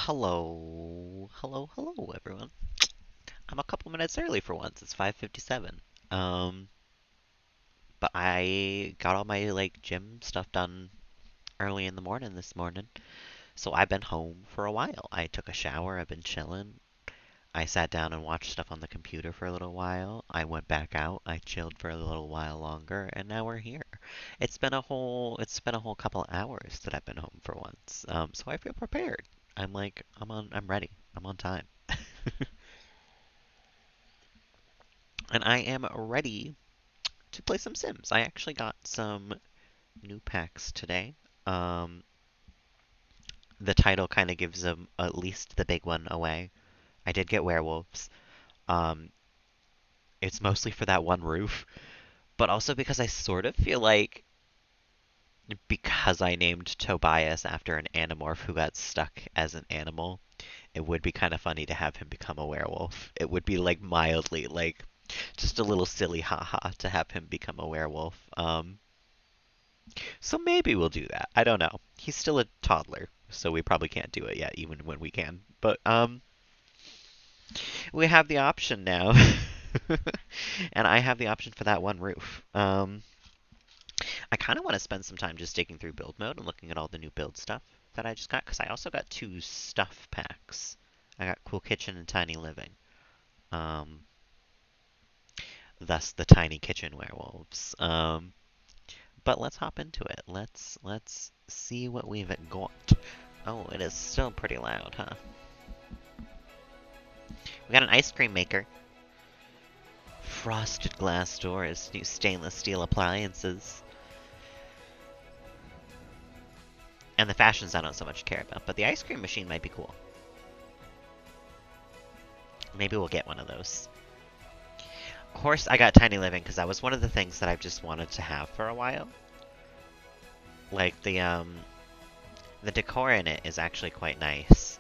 Hello, everyone. I'm a couple minutes early for once. It's 5:57. Um, but I got all my gym stuff done early in the morning this morning. So I've been home for a while. I took a shower, I've been chilling. I sat down and watched stuff on the computer for a little while. I went back out, I chilled for a little while longer, and now we're here. It's been a whole couple hours that I've been home for once. So I feel prepared. I'm ready. I'm on time. And I am ready to play some Sims. I actually got some new packs today. Um, the title kind of gives them at least the big one away. I did get werewolves. Um, it's mostly for that one roof, but also because I sort of feel like because I named Tobias after an Animorph who got stuck as an animal, it would be kind of funny to have him become a werewolf. It would be like mildly just a little silly haha to have him become a werewolf. So maybe we'll do that. I don't know. He's still a toddler, so we probably can't do it yet, even when we can. But we have the option now, and I have the option for that one roof. I kind of want to spend some time just digging through build mode and looking at all the new build stuff that I just got, because I also got two stuff packs. I got Cool Kitchen and Tiny Living. Um, thus the Tiny Kitchen Werewolves. But let's hop into it. Let's see what we've got. Oh, it is still pretty loud, huh? We got an ice cream maker, frosted glass doors, new stainless steel appliances, and the fashions I don't so much care about, but the ice cream machine might be cool. Maybe we'll get one of those. Of course, I got Tiny Living because that was one of the things that I've just wanted to have for a while. Like the decor in it is actually quite nice,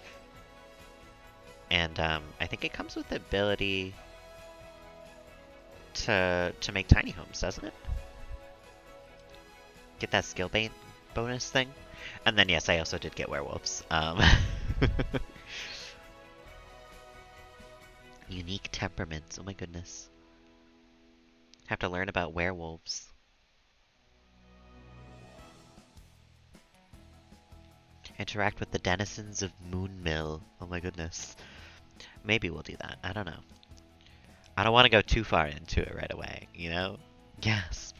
and I think it comes with the ability to make tiny homes, doesn't it? Get that skill bonus thing. And then yes, I also did get werewolves. Unique temperaments. Oh my goodness. Have to learn about werewolves. Interact with the denizens of Moonmill. Oh my goodness. Maybe we'll do that. I don't know. I don't want to go too far into it right away, you know? Gasp.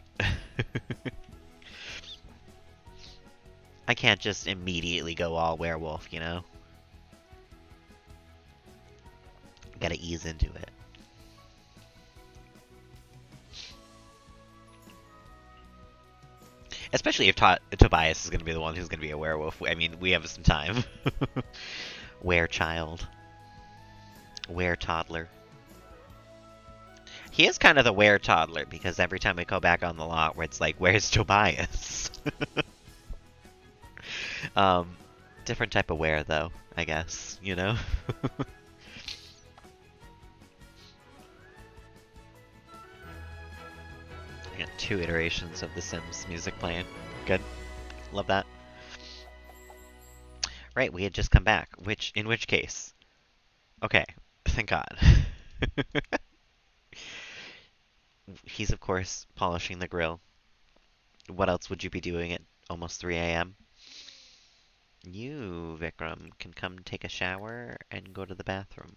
I can't just immediately go all werewolf, you know? Gotta ease into it. Especially if Tobias is going to be the one who's going to be a werewolf. I mean, we have some time. Were-child. Were-toddler. He is kind of the were-toddler, because every time we go back on the lot where it's like, where's Tobias? um, different type of were, though, I guess, you know? I got two iterations of The Sims music playing. Good. Love that. Right, we had just come back. In which case? Okay, thank God. He's, of course, polishing the grill. What else would you be doing at almost 3 a.m.? You, Vikram, can come take a shower and go to the bathroom.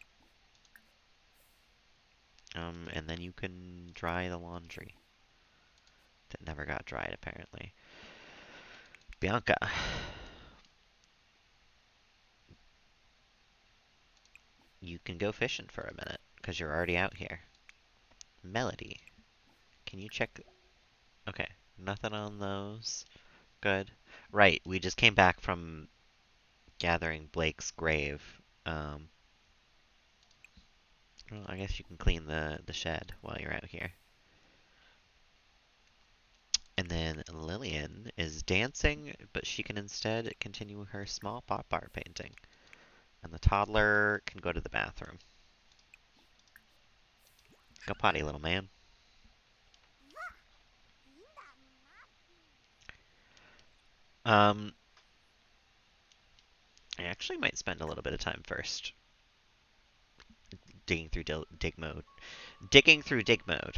And then you can dry the laundry. That never got dried, apparently. Bianca, you can go fishing for a minute, because you're already out here. Melody, can you check... Okay, nothing on those. Good. Right, we just came back from gathering Blake's grave. Um, well, I guess you can clean the shed while you're out here. And then Lillian is dancing, but she can instead continue her small pop art painting. And the toddler can go to the bathroom. Go potty, little man. Um, I actually might spend a little bit of time first digging through dig mode. Digging through dig mode.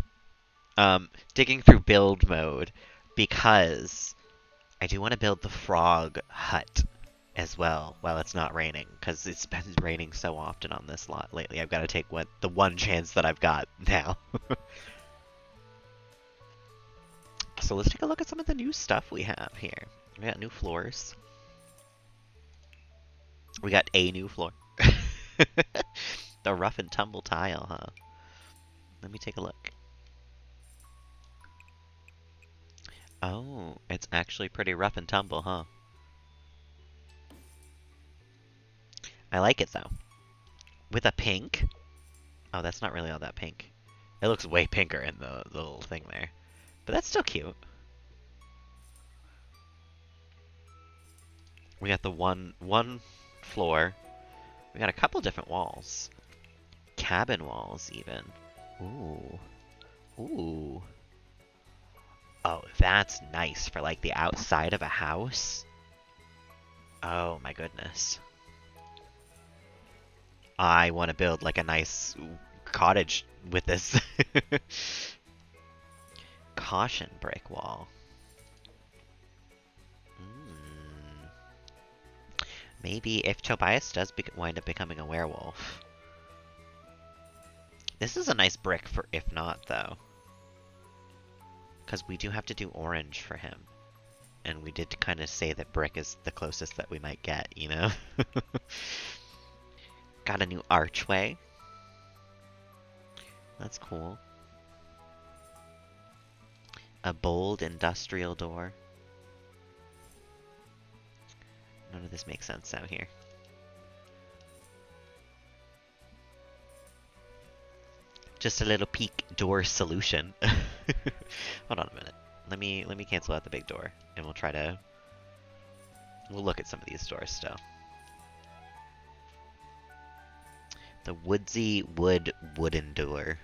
Digging through build mode because I do want to build the frog hut as well while it's not raining because it's been raining so often on this lot lately. I've got to take the one chance that I've got now. So let's take a look at some of the new stuff we have here. We got new floors. We got a new floor. The rough and tumble tile, huh? Let me take a look. Oh, it's actually pretty rough and tumble, huh? I like it, though. With a pink? Oh, that's not really all that pink. It looks way pinker in the little thing there. But that's still cute. We got the one floor. We got a couple different walls. Cabin walls, even. Ooh. Ooh. Oh, that's nice for, like, the outside of a house. Oh, my goodness. I want to build, like, a nice cottage with this. Caution brick wall. Mm. Maybe if Tobias does wind up becoming a werewolf. This is a nice brick for if not, though. Because we do have to do orange for him. And we did kind of say that brick is the closest that we might get, you know? Got a new archway. That's cool. A bold industrial door. None of this makes sense out here. Just a little peek door solution. Hold on a minute. Let me cancel out the big door, and we'll look at some of these doors still. The woodsy wooden door.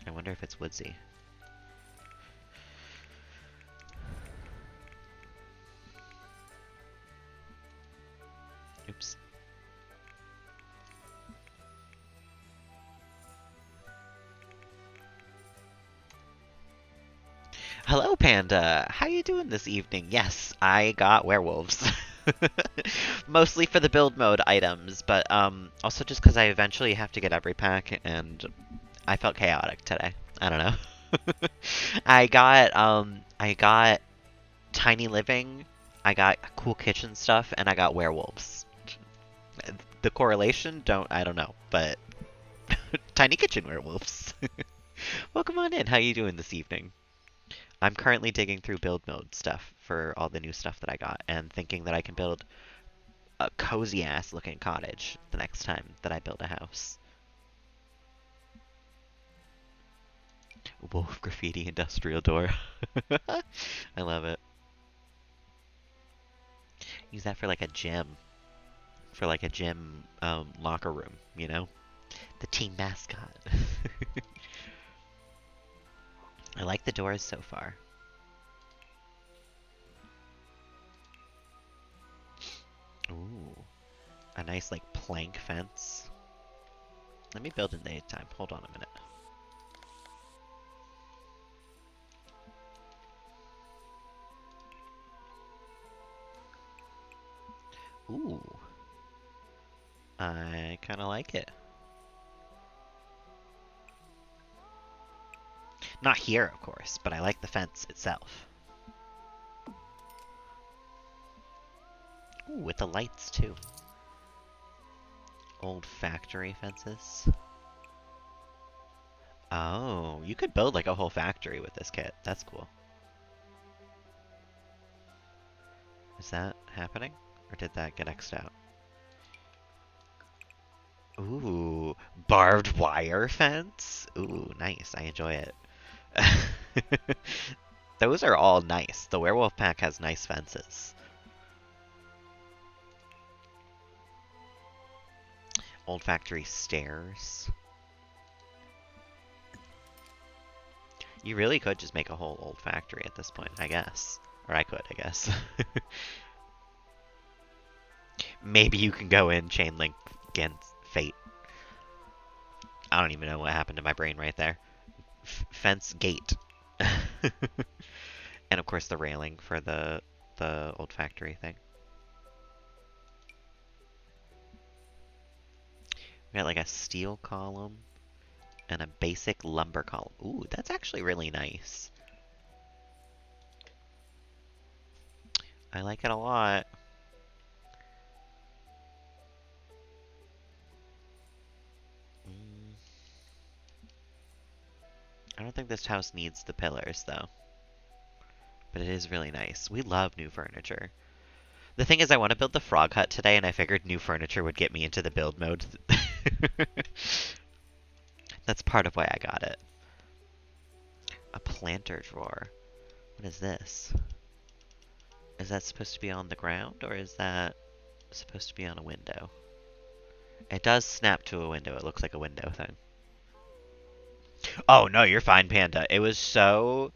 I wonder if it's woodsy. Oops. Hello, Panda. How you doing this evening? Yes, I got werewolves. Mostly for the build mode items, but also just because I eventually have to get every pack, and I felt chaotic today. I don't know. I got tiny living, I got cool kitchen stuff, and I got werewolves. The correlation, I don't know, but tiny kitchen werewolves. Welcome on in. How you doing this evening? I'm currently digging through build mode stuff for all the new stuff that I got, and thinking that I can build a cozy ass looking cottage the next time that I build a house. Wolf graffiti industrial door. I love it. Use that for like a gym. For like a gym locker room, you know? The team mascot. I like the doors so far. Ooh. A nice like plank fence. Let me build in the daytime. Hold on a minute. Ooh. I kind of like it. Not here, of course, but I like the fence itself. Ooh, with the lights, too. Old factory fences. Oh, you could build like a whole factory with this kit. That's cool. Is that happening? Or did that get X'd out? Ooh, barbed wire fence? Ooh, nice. I enjoy it. Those are all nice. The werewolf pack has nice fences. Old factory stairs. You really could just make a whole old factory at this point, I guess. Or I could, I guess. Maybe you can go in chain link against fate. I don't even know what happened to my brain right there. Fence gate. And of course the railing for the old factory thing. We got like a steel column and a basic lumber column. Ooh, that's actually really nice. I like it a lot. Mm, I don't think this house needs the pillars though, but it is really nice. We love new furniture. The thing is, I want to build the frog hut today, and I figured new furniture would get me into the build mode. That's part of why I got it. A planter drawer. What is this? Is that supposed to be on the ground, or is that supposed to be on a window? It does snap to a window. It looks like a window thing. Oh, no, you're fine, Panda. It was so,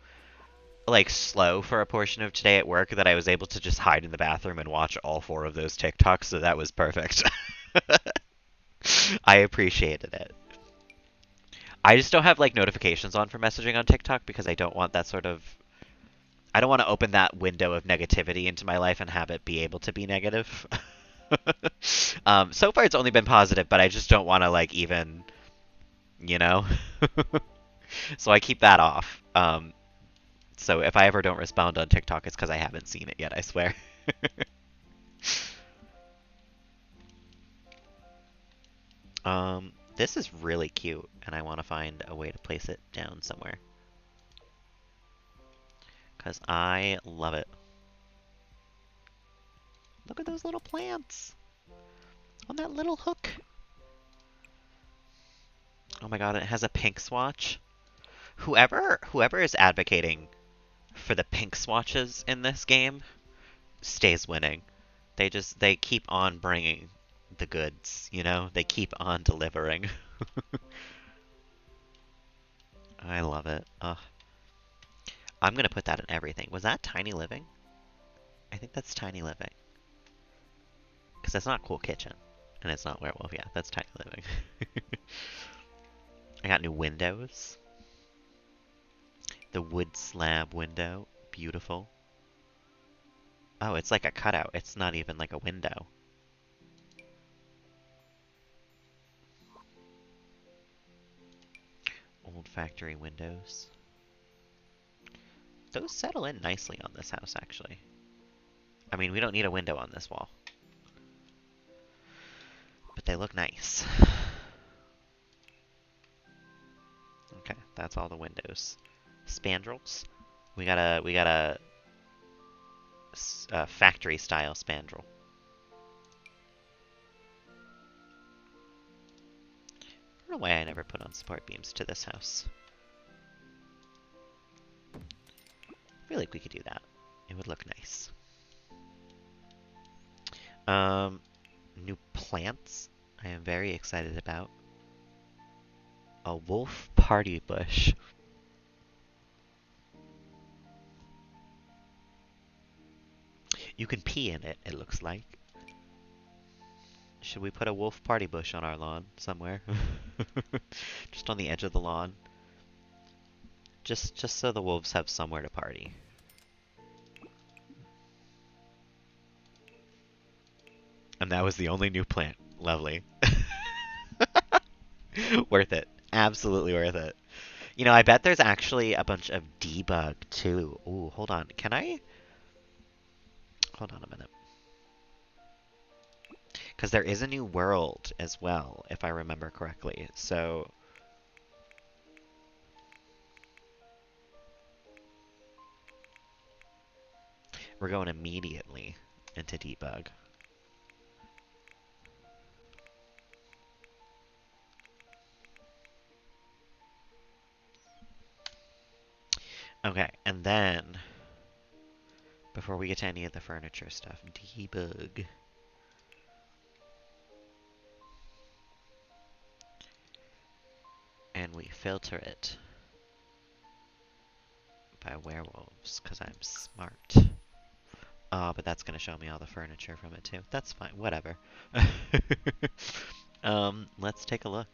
like, slow for a portion of today at work that I was able to just hide in the bathroom and watch all 4 of those TikToks, so that was perfect. I appreciated it. I just don't have, like, notifications on for messaging on TikTok because I don't want that sort of... I don't want to open that window of negativity into my life and have it be able to be negative. So far it's only been positive, but I just don't want to, like, even, you know? So I keep that off. So if I ever don't respond on TikTok, it's because I haven't seen it yet, I swear. This is really cute, and I want to find a way to place it down somewhere. Because I love it. Look at those little plants on that little hook. Oh my god, it has a pink swatch. Whoever is advocating for the pink swatches in this game stays winning. They keep on bringing the goods, you know? They keep on delivering. I love it. Ugh. I'm gonna put that in everything. Was that Tiny Living? I think that's Tiny Living. Because that's not Cool Kitchen. And it's not Werewolf. Yeah, that's Tiny Living. I got new windows. The wood slab window. Beautiful. Oh, it's like a cutout. It's not even like a window. Old factory windows. Those settle in nicely on this house, actually. I mean, we don't need a window on this wall. But they look nice. Okay, that's all the windows. Spandrels. We got a factory style spandrel. I don't know why I never put on support beams to this house. I feel like we could do that. It would look nice. New plants I am very excited about. A wolf party bush. You can pee in it, it looks like. Should we put a wolf party bush on our lawn somewhere? Just on the edge of the lawn. Just so the wolves have somewhere to party. And that was the only new plant. Lovely. Worth it. Absolutely worth it. You know, I bet there's actually a bunch of debug too. Ooh, hold on. Can I? Hold on a minute. Because there is a new world as well, if I remember correctly. So we're going immediately into debug. Okay, and then, before we get to any of the furniture stuff, debug. And we filter it by werewolves, because I'm smart. Oh, but that's gonna show me all the furniture from it too. That's fine. Whatever. Let's take a look.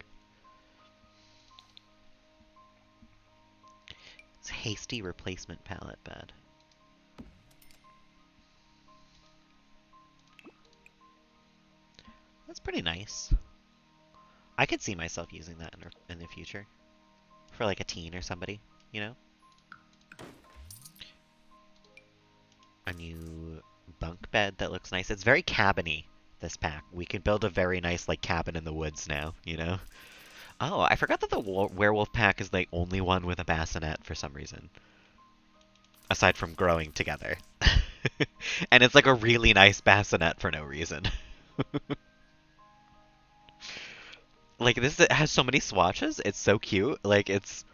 It's hasty replacement pallet bed. That's pretty nice. I could see myself using that in the future for like a teen or somebody, you know? A new bunk bed that looks nice. It's very cabiny, this pack. We could build a very nice like cabin in the woods now, you know? Oh, I forgot that the werewolf pack is the only one with a bassinet for some reason. Aside from growing together. And it's like a really nice bassinet for no reason. Like this it has so many swatches. It's so cute. Like it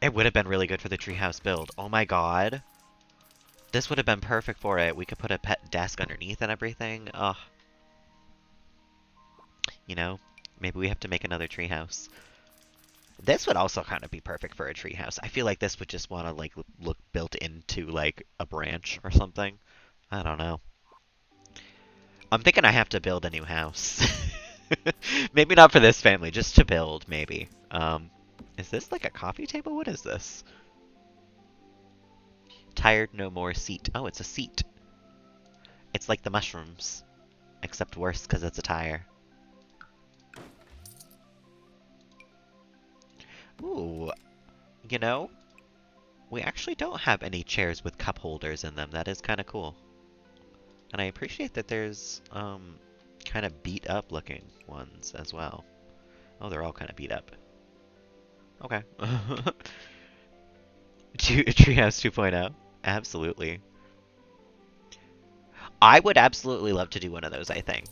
would have been really good for the treehouse build. Oh my god. This would have been perfect for it. We could put a pet desk underneath and everything. Oh, you know, maybe we have to make another treehouse. This would also kind of be perfect for a treehouse. I feel like this would just want to like look built into like a branch or something. I don't know. I'm thinking I have to build a new house. Maybe not for this family, just to build, maybe. Is this like a coffee table? What is this? Tired no more seat. Oh, it's a seat. It's like the mushrooms, except worse because it's a tire. Ooh, you know, we actually don't have any chairs with cup holders in them. That is kind of cool. And I appreciate that there's, kind of beat up looking ones as well. Oh, they're all kind of beat up. Okay. Treehouse 2.0. Absolutely. I would absolutely love to do one of those, I think.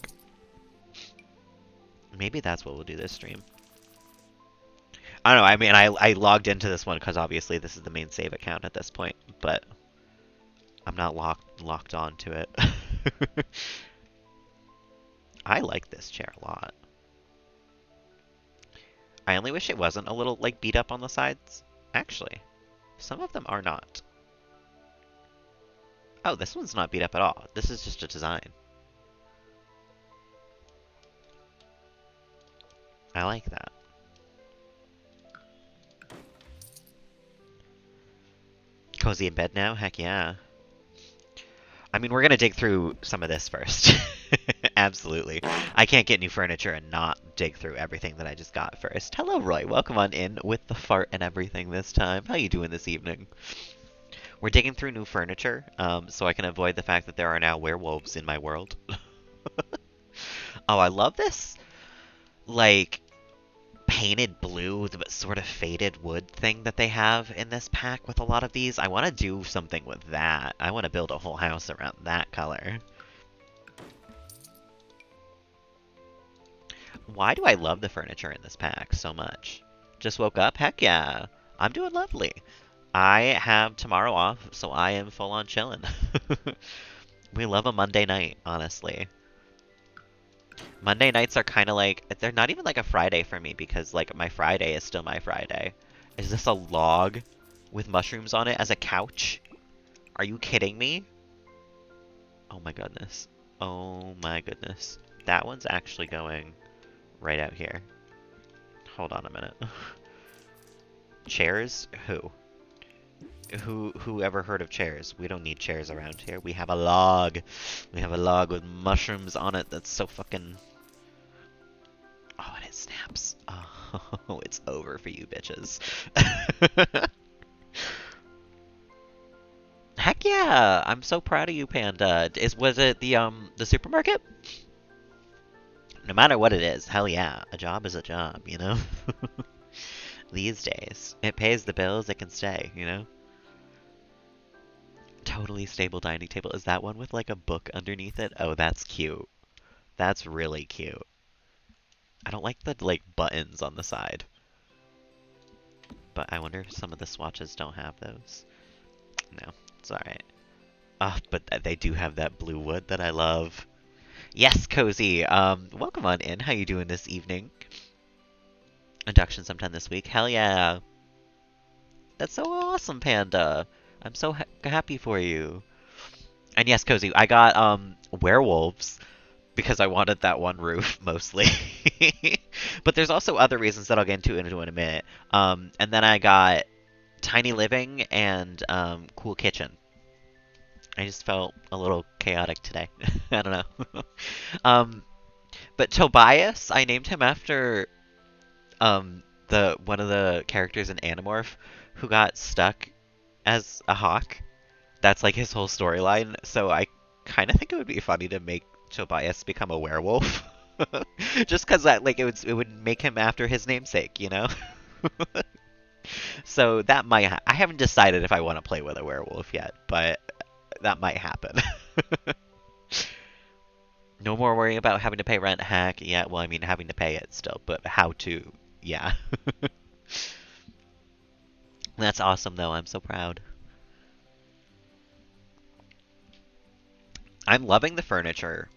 Maybe that's what we'll do this stream. I don't know, I mean, I logged into this one because obviously this is the main save account at this point, but I'm not locked on to it. I like this chair a lot. I only wish it wasn't a little, like, beat up on the sides. Actually, some of them are not. Oh, this one's not beat up at all. This is just a design. I like that. Cozy in bed now? Heck yeah. I mean, we're gonna dig through some of this first. Absolutely. I can't get new furniture and not dig through everything that I just got first. Hello, Roy. Welcome on in with the fart and everything this time. How you doing this evening? We're digging through new furniture, so I can avoid the fact that there are now werewolves in my world. Oh, I love this, like, painted blue but sort of faded wood thing that they have in this pack with a lot of these. I want to do something with that. I want to build a whole house around that color. Why do I love the furniture in this pack so much? Just woke up? Heck yeah. I'm doing lovely. I have tomorrow off, so I am full on chilling. We love a Monday night, honestly. Monday nights are kind of like, they're not even like a Friday for me because like my Friday is still my Friday. Is this a log with mushrooms on it as a couch? Are you kidding me? Oh my goodness. Oh my goodness. That one's actually going right out here. Hold on a minute. Chairs? Who? Who ever heard of chairs? We don't need chairs around here. We have a log. We have a log with mushrooms on it that's so fucking... Oh, and it snaps. Oh, it's over for you bitches. Heck yeah! I'm so proud of you, Panda. Was it the supermarket? No matter what it is, hell yeah. A job is a job, you know? These days. It pays the bills, it can stay, you know? Totally stable dining table. Is that one with like a book underneath it? Oh, that's cute. That's really cute. I don't like the like buttons on the side. But I wonder if some of the swatches don't have those. No, it's alright. Ah, but they do have that blue wood that I love. Yes, Cozy. Welcome on in. How you doing this evening? Induction sometime this week. Hell yeah. That's so awesome, Panda. I'm so happy for you. And yes, Cozy, I got werewolves because I wanted that one roof mostly. But there's also other reasons that I'll get into in a minute. And then I got tiny living and cool kitchen. I just felt a little chaotic today. I don't know. um, but Tobias, I named him after the one of the characters in Animorph who got stuck as a hawk. That's like his whole storyline. So I kind of think it would be funny to make Tobias become a werewolf. Just because that like it would make him after his namesake, you know. So that might I haven't decided if I want to play with a werewolf yet, but that might happen. No more worrying about having to pay rent. Heck, yeah. Well, I mean, having to pay it still, but how to? Yeah. That's awesome, though. I'm so proud. I'm loving the furniture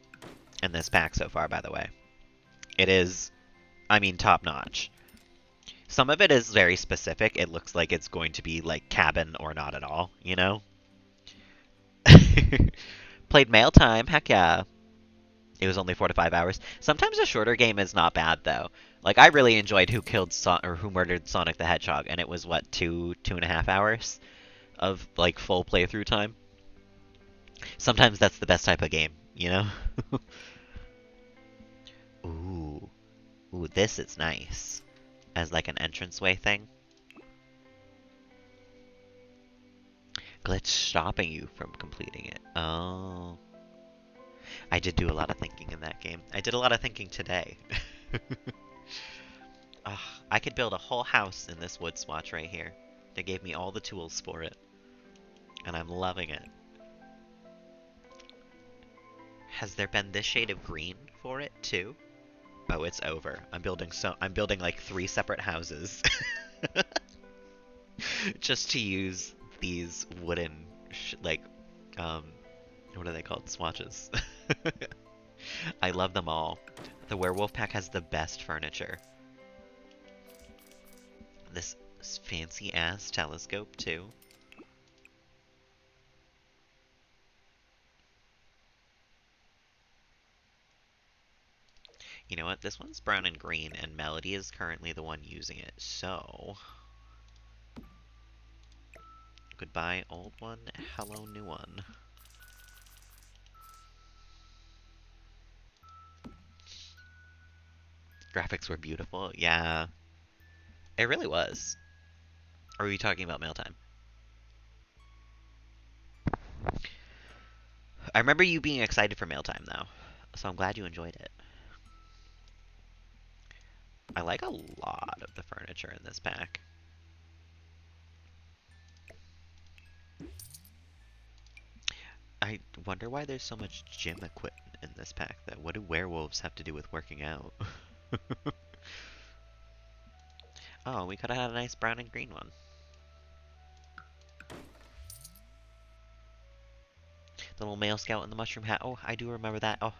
in this pack so far, by the way. It is, I mean, top notch. Some of it is very specific. It looks like it's going to be like cabin or not at all, you know? Played mail time. Heck yeah. It was only 4 to 5 hours. Sometimes a shorter game is not bad though. Like I really enjoyed Who Murdered Sonic the Hedgehog, and it was what 2.5 hours of like full playthrough time. Sometimes that's the best type of game, you know? Ooh, ooh, this is nice as like an entranceway thing. Glitch stopping you from completing it. Oh, I did do a lot of thinking in that game. I did a lot of thinking today. Ugh, I could build a whole house in this wood swatch right here. They gave me all the tools for it, and I'm loving it. Has there been this shade of green for it too? Oh, it's over. I'm building like 3 separate houses just to use these wooden like um what are they called? Swatches. I love them all. The werewolf pack has the best furniture. This fancy ass telescope too. You know what? This one's brown and green, and Melody is currently the one using it. So, goodbye, old one. Hello, new one. Graphics were beautiful. Yeah, it really was. Or are you talking about mail time? I remember you being excited for mail time, though. So I'm glad you enjoyed it. I like a lot of the furniture in this pack. I wonder why there's so much gym equipment in this pack, though. What do werewolves have to do with working out? Oh, we could have had a nice brown and green one. The little male scout in the mushroom hat. Oh, I do remember that. Oh,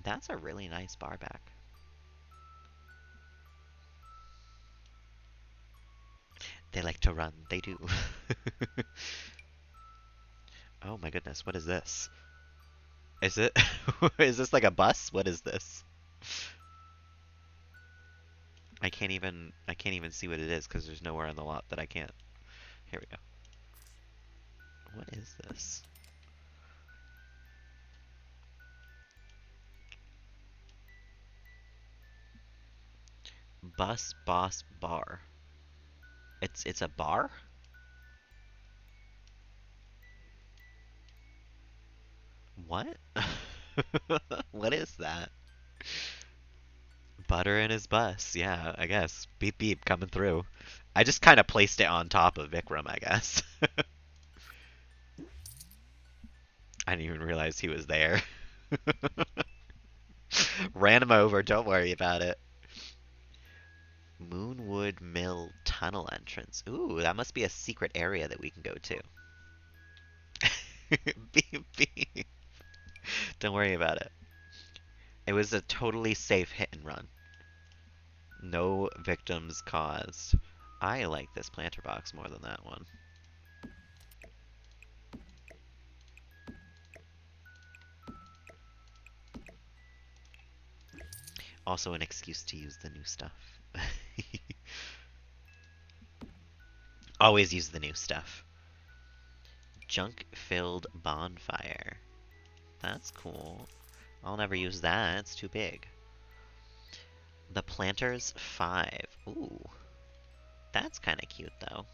that's a really nice bar back. They like to run. They do. Oh my goodness, what is this? Is it? Is this like a bus? What is this? I can't even see what it is because there's nowhere on the lot that I can't. Here we go. What is this? Bus Boss Bar. It's a bar? What? What is that? Butter in his bus. Yeah, I guess. Beep beep coming through. I just kind of placed it on top of Vikram, I guess. I didn't even realize he was there. Ran him over, don't worry about it. Moonwood Mill tunnel entrance. Ooh, that must be a secret area that we can go to. Beep beep. Don't worry about it. It was a totally safe hit and run. No victims caused. I like this planter box more than that one. Also an excuse to use the new stuff. Always use the new stuff. Junk-filled bonfire. That's cool. I'll never use that. It's too big. The Planters 5. Ooh. That's kind of cute, though.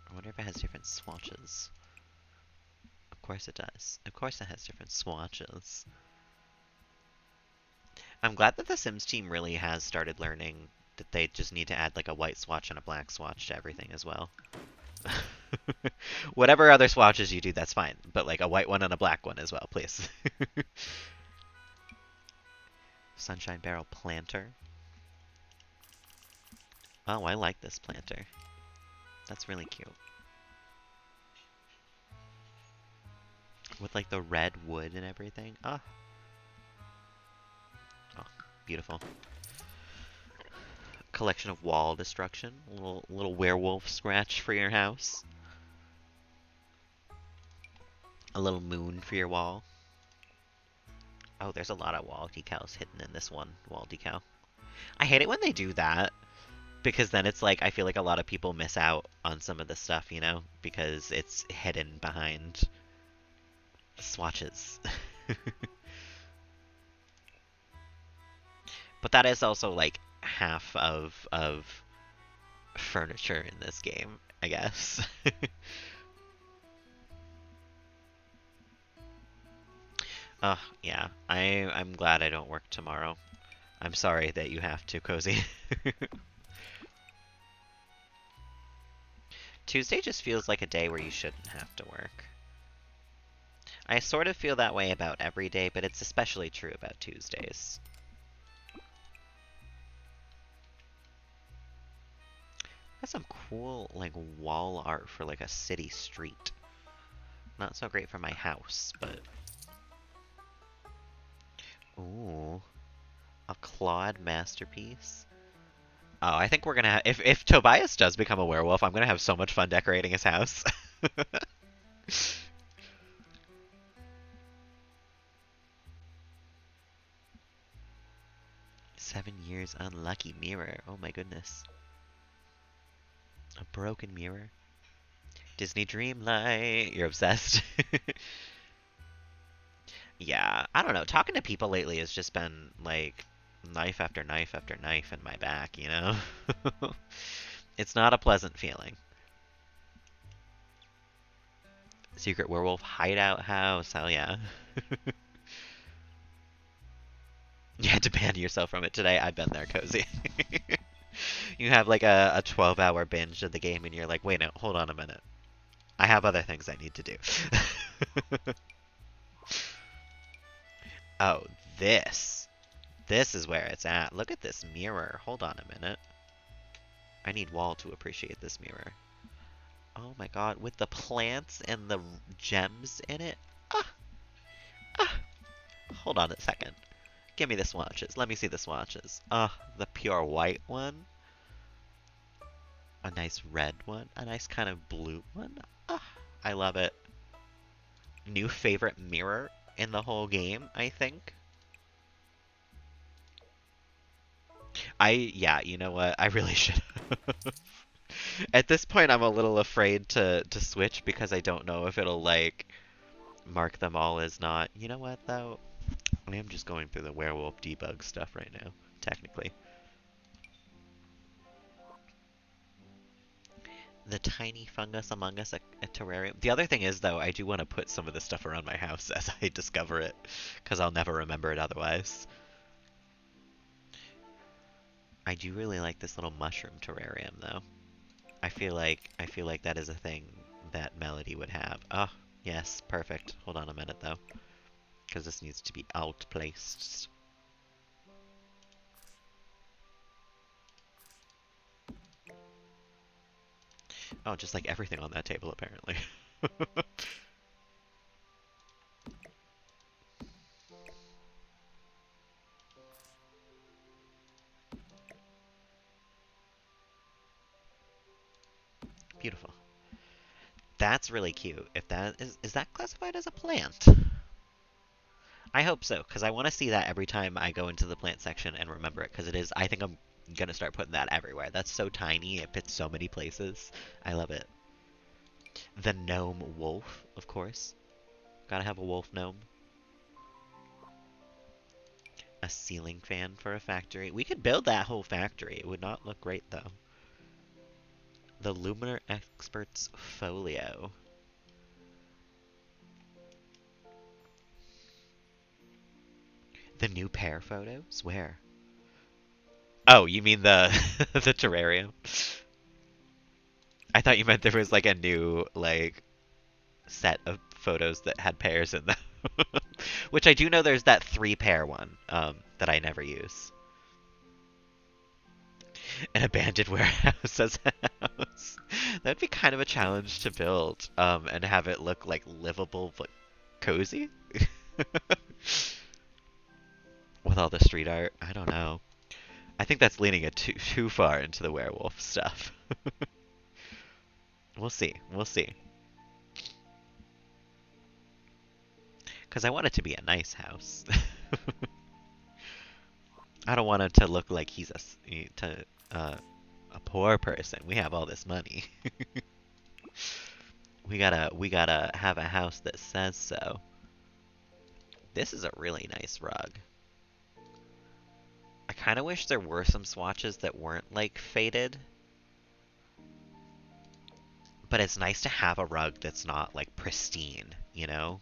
I wonder if it has different swatches. Of course it does. Of course it has different swatches. I'm glad that the Sims team really has started learning that they just need to add like a white swatch and a black swatch to everything as well. Whatever other swatches you do, that's fine. But like a white one and a black one as well, please. Sunshine Barrel Planter. Oh, I like this planter. That's really cute. With like the red wood and everything. Ah. Oh, beautiful. Collection of wall destruction. A little werewolf scratch for your house. A little moon for your wall. Oh, there's a lot of wall decals hidden in this one wall decal. I hate it when they do that, because then it's like I feel like a lot of people miss out on some of the stuff, you know, because it's hidden behind swatches. But that is also like half of furniture in this game, I guess. Yeah. I'm glad I don't work tomorrow. I'm sorry that you have to, Cozy. Tuesday just feels like a day where you shouldn't have to work. I sort of feel that way about every day, but it's especially true about Tuesdays. That's some cool, like, wall art for, like, a city street. Not so great for my house, but... Ooh. A clawed masterpiece. Oh, I think we're gonna have... If Tobias does become a werewolf, I'm gonna have so much fun decorating his house. 7 years unlucky mirror. Oh my goodness. A broken mirror. Disney Dreamlight. You're obsessed. Yeah, I don't know. Talking to people lately has just been like knife after knife after knife in my back, you know? It's not a pleasant feeling. Secret werewolf hideout house. Hell yeah. You had to ban yourself from it today. I've been there, Cozy. You have like a 12-hour binge of the game and you're like, wait, no, hold on a minute. I have other things I need to do. Oh, this. This is where it's at. Look at this mirror. Hold on a minute. I need Wall to appreciate this mirror. Oh my god, with the plants and the gems in it. Ah! Ah! Hold on a second. Give me the swatches. Let me see the swatches. Ah, the pure white one. A nice red one. A nice kind of blue one. Ah, I love it. New favorite mirror in the whole game, I think. Yeah, you know what? I really should have. At this point, I'm a little afraid to switch because I don't know if it'll, like, mark them all as not. You know what, though? I am just going through the werewolf debug stuff right now, technically. The tiny fungus among us, a terrarium. The other thing is, though, I do want to put some of this stuff around my house as I discover it, because I'll never remember it otherwise. I do really like this little mushroom terrarium, though. I feel like that is a thing that Melody would have. Oh, yes, perfect. Hold on a minute, though, because this needs to be outplaced. Oh, just like everything on that table, apparently. Beautiful. That's really cute. If that is that classified as a plant? I hope so, because I want to see that every time I go into the plant section and remember it, because it is, I think I'm gonna start putting that everywhere. That's so tiny, it fits so many places. I love it. The gnome wolf, of course. Gotta have a wolf gnome. A ceiling fan for a factory. We could build that whole factory. It would not look great, though. The Luminar Expert's Folio. The new pair photos? Where? Oh, you mean the the terrarium? I thought you meant there was like a new like set of photos that had pairs in them. Which I do know there's that 3-pair one that I never use. An abandoned warehouse as a house. That'd be kind of a challenge to build and have it look like livable but cozy. With all the street art. I don't know. I think that's leaning it too far into the werewolf stuff. We'll see. We'll see. Because I want it to be a nice house. I don't want it to look like he's a poor person. We have all this money. we gotta have a house that says so. This is a really nice rug. I kind of wish there were some swatches that weren't like faded. But it's nice to have a rug that's not like pristine, you know?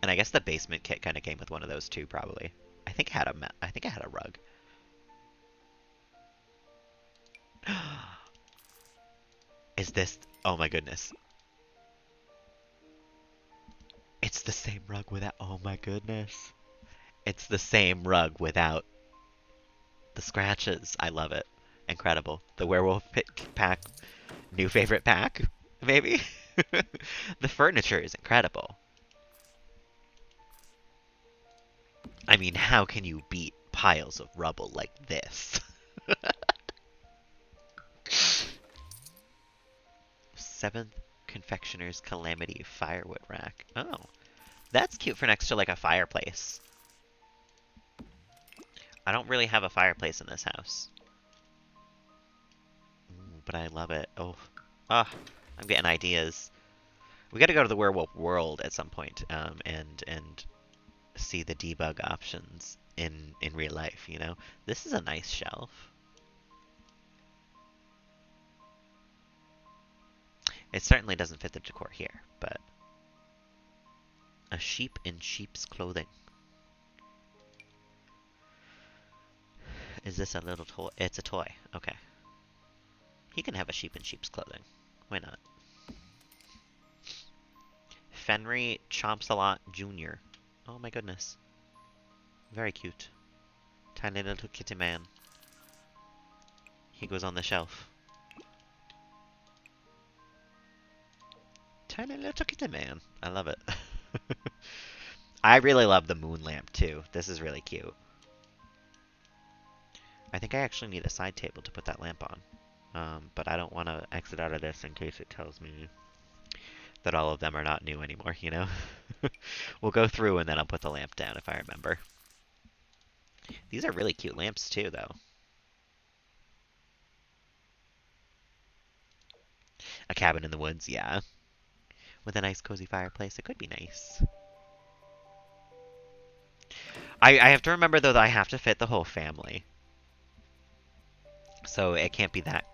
And I guess the basement kit kind of came with one of those too, probably. I think I had a rug. Is this? Oh my goodness! It's the same rug without. Oh my goodness! It's the same rug without the scratches. I love it. Incredible. The werewolf pack, new favorite pack, maybe. The furniture is incredible. I mean, how can you beat piles of rubble like this? 7th Confectioner's Calamity Firewood Rack. Oh, that's cute for next to like a fireplace. I don't really have a fireplace in this house. Ooh, but I love it. Oh, ah, I'm getting ideas. We gotta go to the werewolf world at some point, and see the debug options in real life, you know? This is a nice shelf. It certainly doesn't fit the decor here, but a sheep in sheep's clothing. Is this a little toy? It's a toy. Okay. He can have a sheep in sheep's clothing. Why not? Fenry Chompsalot Jr. Oh my goodness. Very cute. Tiny little kitty man. He goes on the shelf. Tiny little kitty man. I love it. I really love the moon lamp too. This is really cute. I think I actually need a side table to put that lamp on. But I don't want to exit out of this in case it tells me that all of them are not new anymore, you know? We'll go through and then I'll put the lamp down if I remember. These are really cute lamps too, though. A cabin in the woods, yeah. With a nice cozy fireplace, it could be nice. I have to remember, though, that I have to fit the whole family. So it can't be that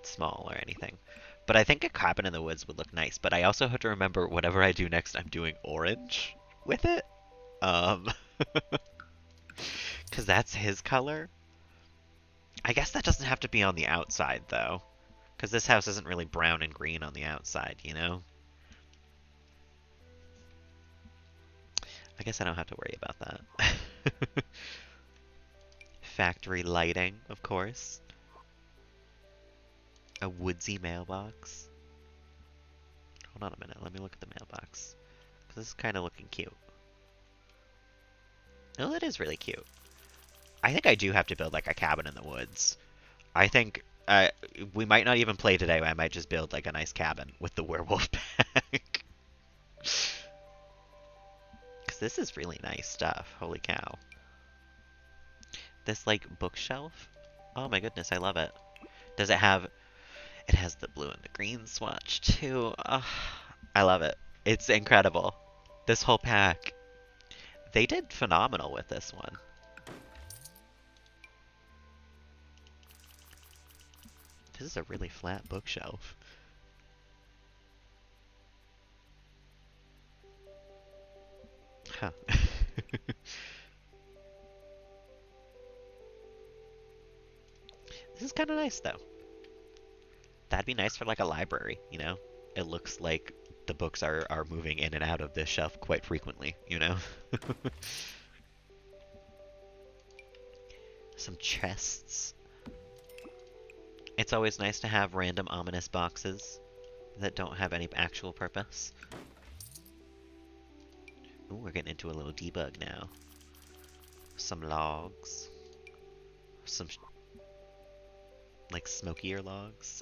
small or anything. But I think a cabin in the woods would look nice. But I also have to remember whatever I do next, I'm doing orange with it. Because that's his color. I guess that doesn't have to be on the outside, though. Because this house isn't really brown and green on the outside, you know? I guess I don't have to worry about that. Factory lighting, of course. A woodsy mailbox. Hold on a minute, let me look at the mailbox. Because this is kind of looking cute. Oh, it is really cute. I think I do have to build like a cabin in the woods. I think we might not even play today. I might just build like a nice cabin with the werewolf pack. Because This is really nice stuff. Holy cow. This, like, bookshelf? Oh my goodness, I love it. Does it have... It has the blue and the green swatch, too. I love it. It's incredible. This whole pack. They did phenomenal with this one. This is a really flat bookshelf. Huh. This is kind of nice, though. That'd be nice for like a library, you know? It looks like the books are moving in and out of this shelf quite frequently, you know? Some chests. It's always nice to have random ominous boxes that don't have any actual purpose. Ooh, we're getting into a little debug now. Some logs. Some like smokier logs.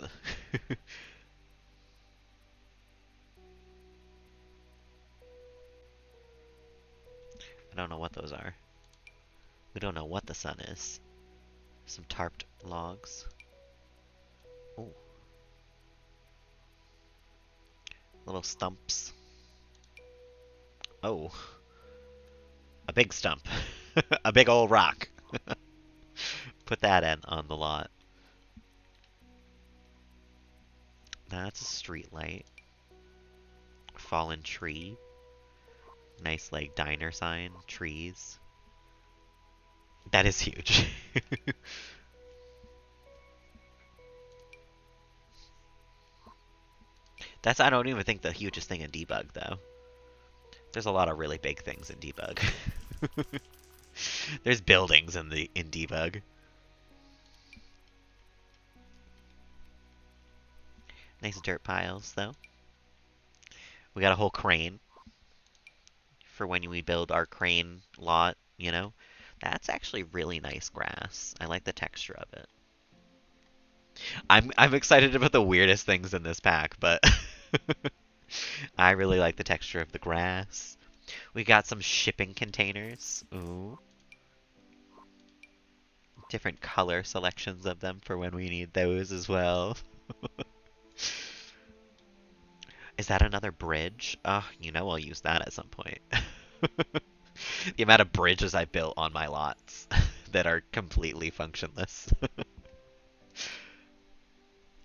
I don't know what those are. We don't know what the sun is. Some tarped logs. Ooh. Little stumps. Oh. A big stump. A big old rock. Put that in on the lot. That's a street light. Fallen tree. Nice, like, diner sign. Trees. That is huge. That's, I don't even think, the hugest thing in debug, though. There's a lot of really big things in debug. There's buildings in debug. Nice dirt piles, though. We got a whole crane for when we build our crane lot, you know? That's actually really nice grass. I like the texture of it. I'm excited about the weirdest things in this pack, but I really like the texture of the grass. We got some shipping containers. Ooh. Different color selections of them for when we need those as well. Is that another bridge? You know I'll use that at some point. The amount of bridges I built on my lots that are completely functionless.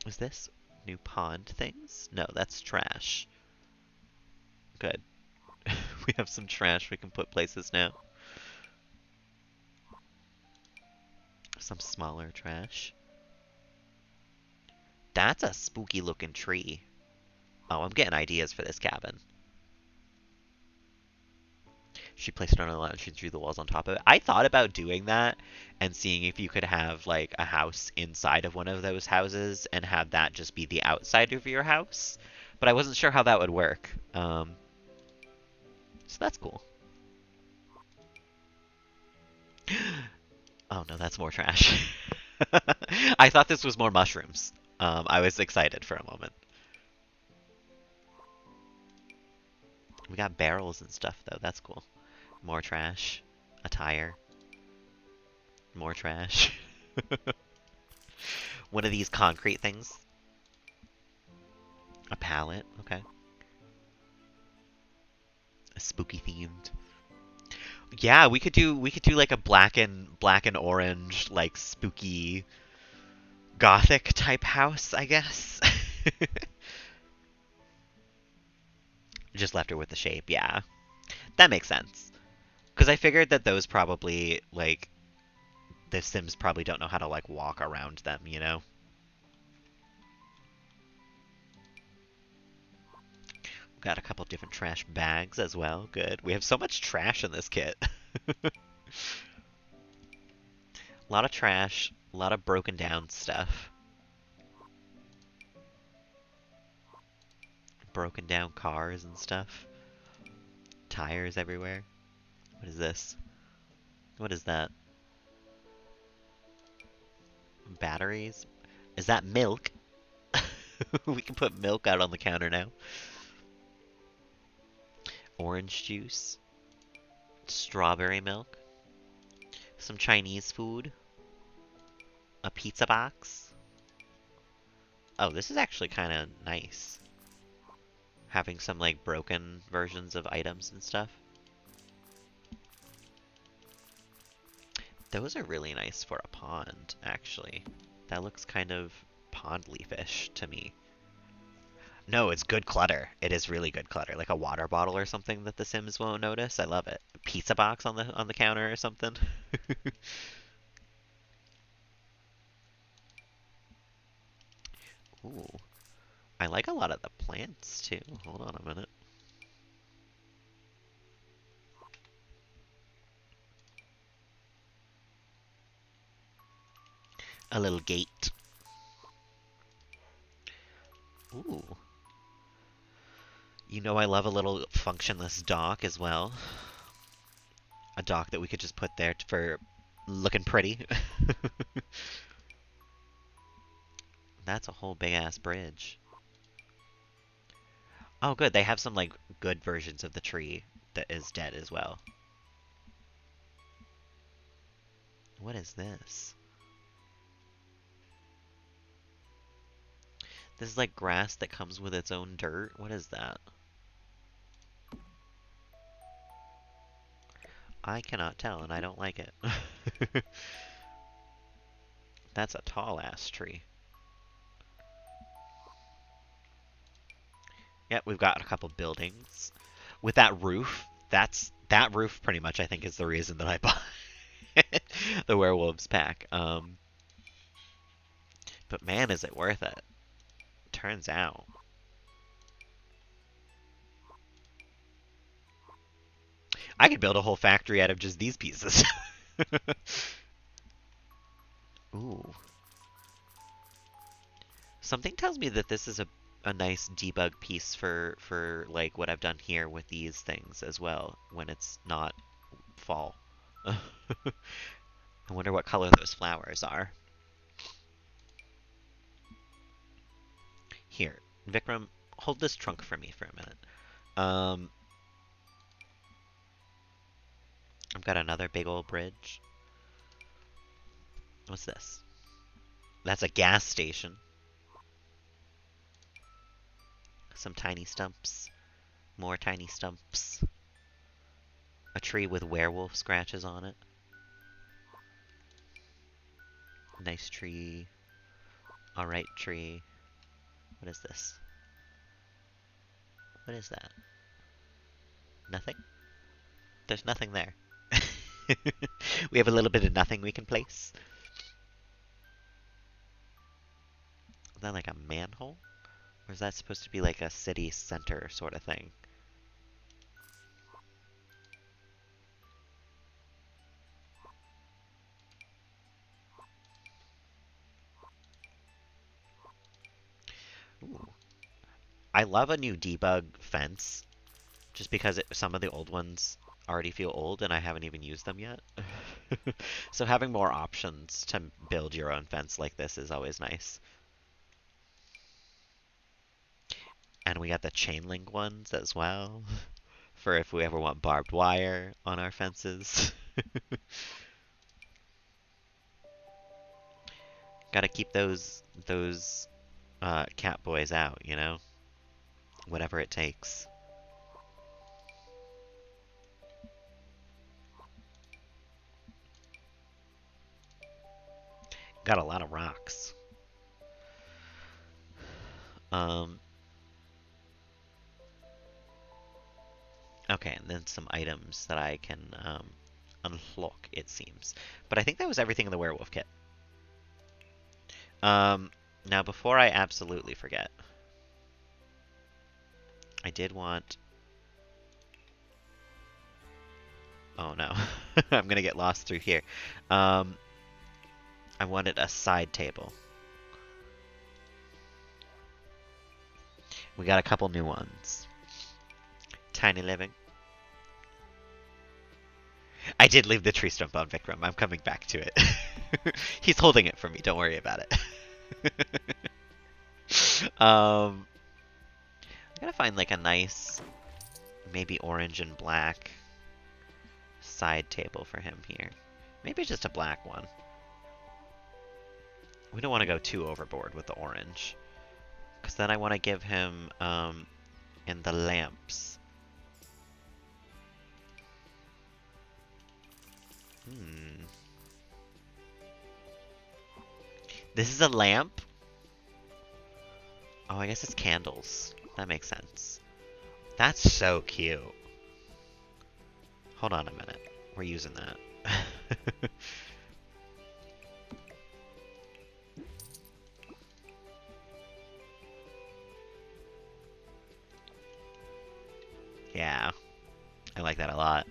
Is this new pond things? No, that's trash. Good. We have some trash we can put places now. Some smaller trash. That's a spooky looking tree. Oh, I'm getting ideas for this cabin. She placed it on a lot and she drew the walls on top of it. I thought about doing that and seeing if you could have like a house inside of one of those houses and have that just be the outside of your house. But I wasn't sure how that would work. So that's cool. Oh no, that's more trash. I thought this was more mushrooms. I was excited for a moment. We got barrels and stuff though, that's cool. More trash. A tire. More trash. One of these concrete things. A pallet, okay. A spooky themed. Yeah, we could do like a black and orange, like spooky gothic type house, I guess. Just left her with the shape, yeah. That makes sense. Because I figured that those probably, like, the Sims probably don't know how to, like, walk around them, you know? Got a couple different trash bags as well. Good. We have so much trash in this kit. A lot of trash. A lot of broken down stuff. Broken down cars and stuff. Tires everywhere. What is this? What is that? Batteries? Is that milk? We can put milk out on the counter now. Orange juice. strawberry milk, some Chinese food, a pizza box. Oh, this is actually kind of nice. Having some like broken versions of items and stuff. Those are really nice for a pond, actually. That looks kind of pond-leafish to me. No, it's good clutter. It is really good clutter. Like a water bottle or something that the Sims won't notice. I love it. A pizza box on the counter or something. Ooh. I like a lot of the plants too. Hold on a minute. A little gate. Ooh. You know I love a little functionless dock as well. A dock that we could just put there for looking pretty. That's a whole big ass bridge. Oh good, they have some like good versions of the tree that is dead as well. What is this? This is like grass that comes with its own dirt. What is that? I cannot tell, and I don't like it. That's a tall-ass tree. Yep, we've got a couple buildings. With that roof, that roof pretty much I think is the reason that I bought the Werewolves pack. But man, is it worth it. Turns out. I could build a whole factory out of just these pieces. Ooh. Something tells me that this is a nice debug piece for like what I've done here with these things as well when it's not fall. I wonder what color those flowers are. Here, Vikram, hold this trunk for me for a minute. I've got another big old bridge. What's this? That's a gas station. Some tiny stumps. More tiny stumps. A tree with werewolf scratches on it. Nice tree. Alright tree. What is this? What is that? Nothing? There's nothing there. We have a little bit of nothing we can place. Is that like a manhole? Or is that supposed to be like a city center sort of thing? Ooh. I love a new debug fence, just because some of the old ones already feel old and I haven't even used them yet. So having more options to build your own fence like this is always nice. And we got the chain link ones as well, for if we ever want barbed wire on our fences. Gotta keep those cat boys out, you know? Whatever it takes. Got a lot of rocks. Okay, and then some items that I can unlock, it seems. But I think that was everything in the werewolf kit. Now before I absolutely forget, I did want... Oh no, I'm gonna get lost through here. I wanted a side table. We got a couple new ones. Tiny living. I did leave the tree stump on Vikram. I'm coming back to it. He's holding it for me. Don't worry about it. I gotta find like a nice, maybe orange and black side table for him here. Maybe just a black one. We don't want to go too overboard with the orange. Because then I want to give him, in the lamps. This is a lamp? Oh, I guess it's candles. That makes sense. That's so cute. Hold on a minute. We're using that. Yeah. I like that a lot.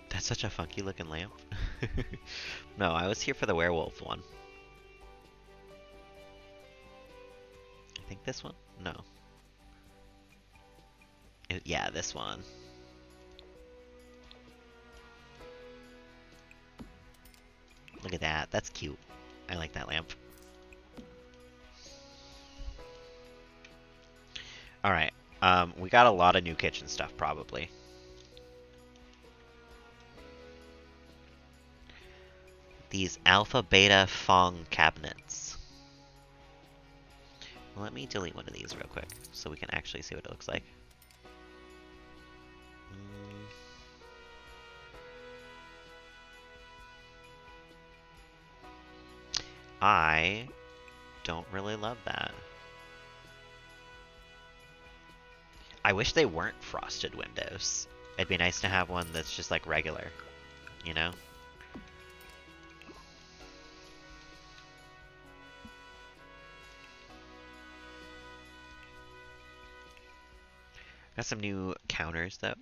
That's such a funky looking lamp. No, I was here for the werewolf one. I think this one? No. Yeah, this one. Look at that. That's cute. I like that lamp. Alright. We got a lot of new kitchen stuff, probably. These alpha beta Fong cabinets. Let me delete one of these real quick so we can actually see what it looks like. I don't really love that. I wish they weren't frosted windows. It'd be nice to have one that's just like regular, you know? Got some new counters though.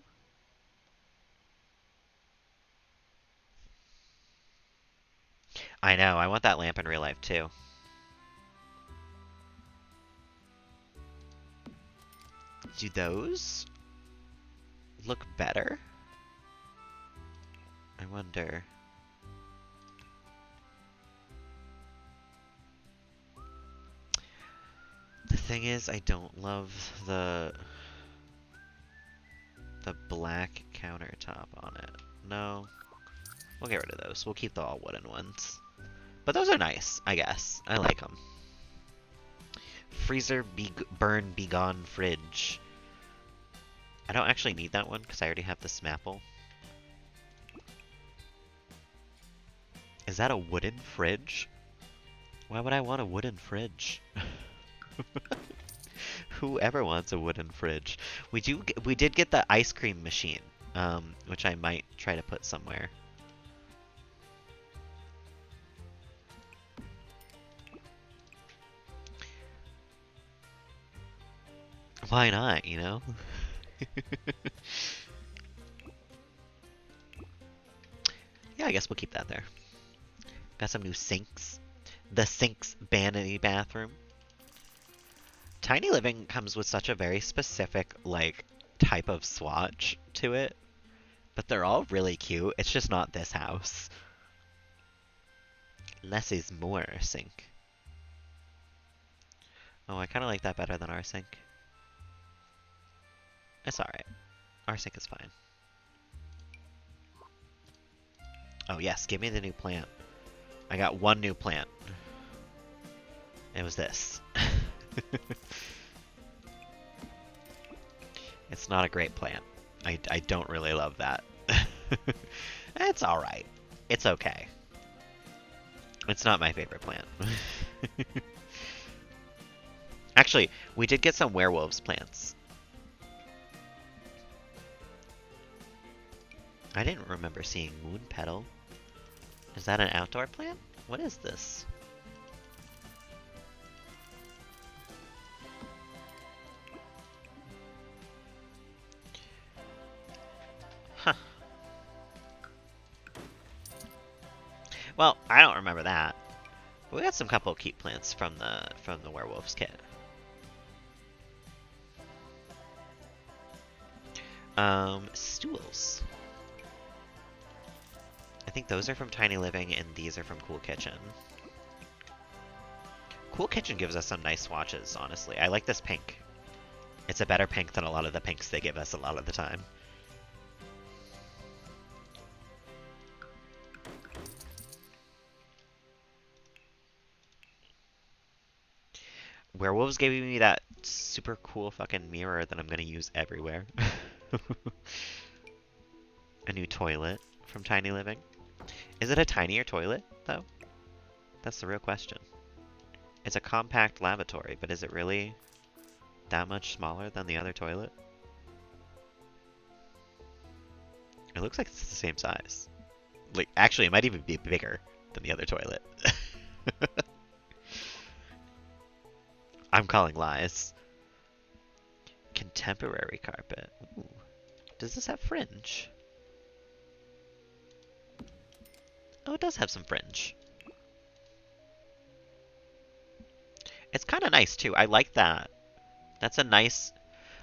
I know, I want that lamp in real life too. Do those look better? I wonder. The thing is, I don't love the black countertop on it. No. We'll get rid of those. We'll keep the all wooden ones. But those are nice, I guess. I like them. Freezer burn begone fridge. I don't actually need that one because I already have the Smapple. Is that a wooden fridge? Why would I want a wooden fridge? Whoever wants a wooden fridge? We did get the ice cream machine, which I might try to put somewhere. Why not, you know? Yeah, I guess we'll keep that there. Got some new sinks. The Sinks Vanity Bathroom. Tiny Living comes with such a very specific, like, type of swatch to it. But they're all really cute. It's just not this house. Less is more sink. Oh, I kind of like that better than our sink. It's alright. Our sink is fine. Oh yes, give me the new plant. I got one new plant. It was this. It's not a great plant. I don't really love that. It's alright. It's okay. It's not my favorite plant. Actually, we did get some werewolves plants. I didn't remember seeing moon petal. Is that an outdoor plant? What is this? Huh. Well, I don't remember that. But we got some couple of keep plants from the werewolves kit. Stools. I think those are from Tiny Living and these are from Cool Kitchen. Cool Kitchen gives us some nice swatches, honestly. I like this pink. It's a better pink than a lot of the pinks they give us a lot of the time. Werewolves gave me that super cool fucking mirror that I'm gonna use everywhere. A new toilet from Tiny Living. Is it a tinier toilet, though? That's the real question. It's a compact lavatory, but is it really that much smaller than the other toilet? It looks like it's the same size. Like, actually, it might even be bigger than the other toilet. I'm calling lies. Contemporary carpet. Ooh. Does this have fringe? Oh, it does have some fringe. It's kind of nice, too. I like that. That's a nice...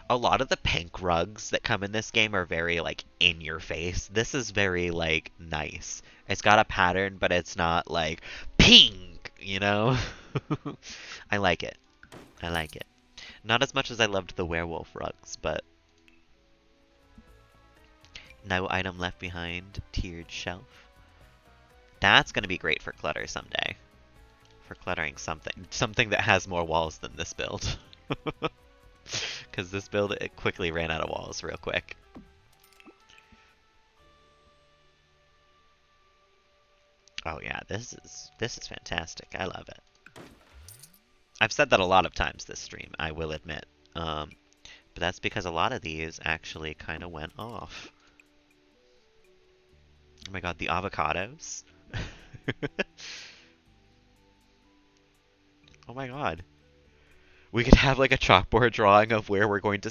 A lot of the pink rugs that come in this game are very, like, in your face. This is very, like, nice. It's got a pattern, but it's not, like, pink, you know? I like it. I like it. Not as much as I loved the werewolf rugs, but... No item left behind. Tiered shelf. That's going to be great for clutter someday. For cluttering something. Something that has more walls than this build. Because this build, it quickly ran out of walls real quick. Oh yeah, this is fantastic. I love it. I've said that a lot of times this stream, I will admit. But that's because a lot of these actually kind of went off. Oh my god, the avocados. Oh my god. We could have like a chalkboard drawing of where we're going to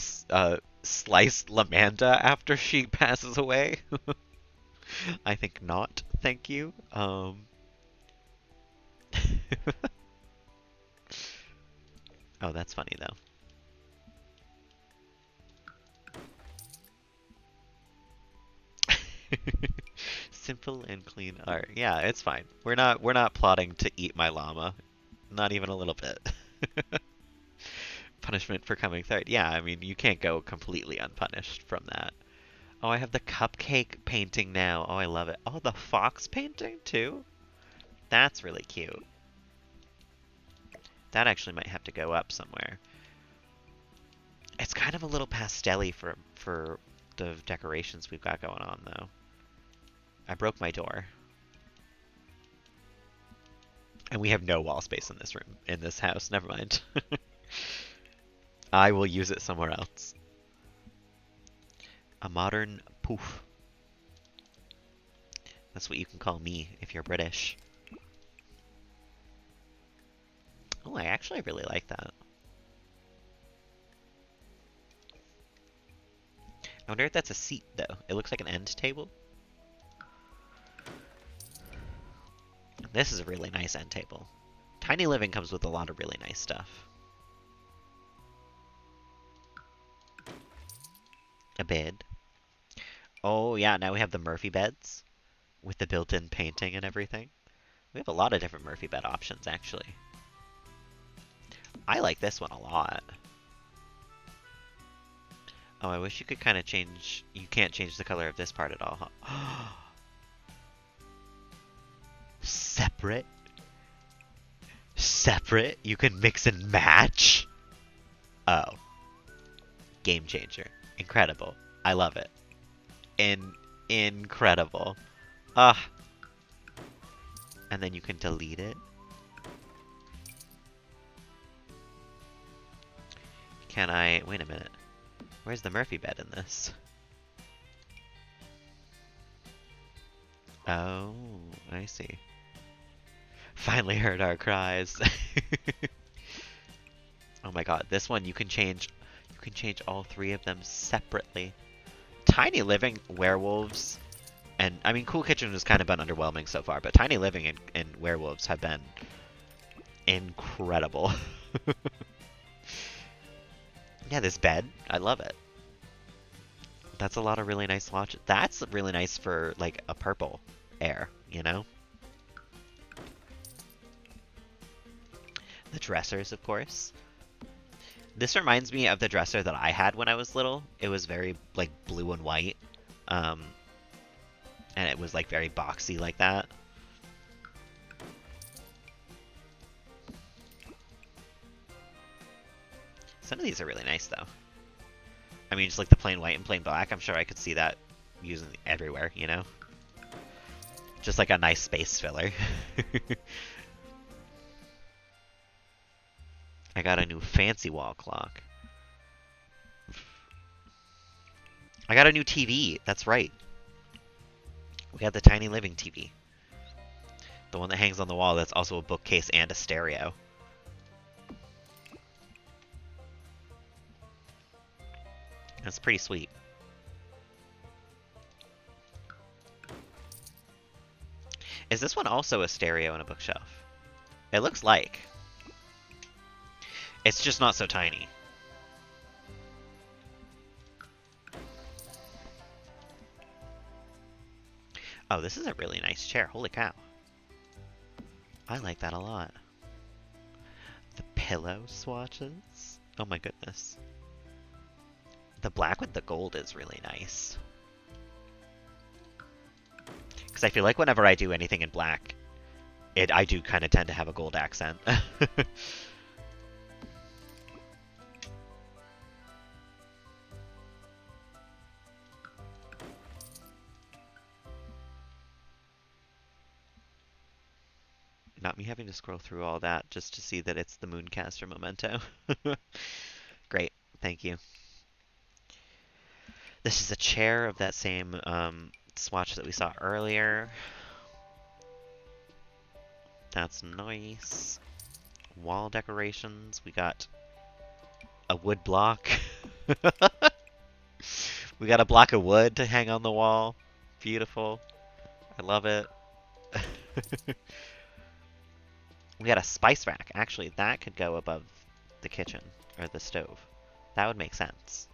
slice Lamanda after she passes away. I think not, thank you. Oh, that's funny though. Simple and clean art. Yeah, it's fine. We're not plotting to eat my llama. Not even a little bit. Punishment for coming third. Yeah, I mean, you can't go completely unpunished from that. Oh, I have the cupcake painting now. Oh, I love it. Oh, the fox painting too? That's really cute. That actually might have to go up somewhere. It's kind of a little pastel-y for the decorations we've got going on, though. I broke my door. And we have no wall space in this room, in this house. Never mind. I will use it somewhere else. A modern poof. That's what you can call me if you're British. Oh, I actually really like that. I wonder if that's a seat, though. It looks like an end table. This is a really nice end table. Tiny Living comes with a lot of really nice stuff. A bed. Oh, yeah, now we have the Murphy beds with the built-in painting and everything. We have a lot of different Murphy bed options, actually. I like this one a lot. Oh, I wish you could kind of change... You can't change the color of this part at all, huh? Separate? Separate? You can mix and match? Oh. Game changer. Incredible. I love it. Incredible. Ah. And then you can delete it. Can I... Wait a minute. Where's the Murphy bed in this? Oh, I see. Finally heard our cries. Oh my god, this one you can change all three of them separately. Tiny Living, Werewolves, and I mean Cool Kitchen has kind of been underwhelming so far, but Tiny Living and Werewolves have been incredible. Yeah, this bed, I love it. That's a lot of really nice watch. That's really nice for like a purple air, you know? The dressers, of course. This reminds me of the dresser that I had when I was little. It was very like blue and white, um, and it was like very boxy like that. Some of these are really nice though. I mean, just like the plain white and plain black. I'm sure I could see that using everywhere, you know? Just like a nice space filler. I got a new fancy wall clock. I got a new TV. That's right. We got the tiny living TV. The one that hangs on the wall that's also a bookcase and a stereo. That's pretty sweet. Is this one also a stereo and a bookshelf? It looks like. It's just not so tiny. Oh, this is a really nice chair. Holy cow. I like that a lot. The pillow swatches. Oh my goodness. The black with the gold is really nice. Because I feel like whenever I do anything in black, I do kind of tend to have a gold accent. Not me having to scroll through all that just to see that it's the Mooncaster memento. Great, thank you. This is a chair of that same swatch that we saw earlier. That's nice. Wall decorations. We got a wood block. We got a block of wood to hang on the wall. Beautiful. I love it. We got a spice rack. Actually, that could go above the kitchen or the stove. That would make sense.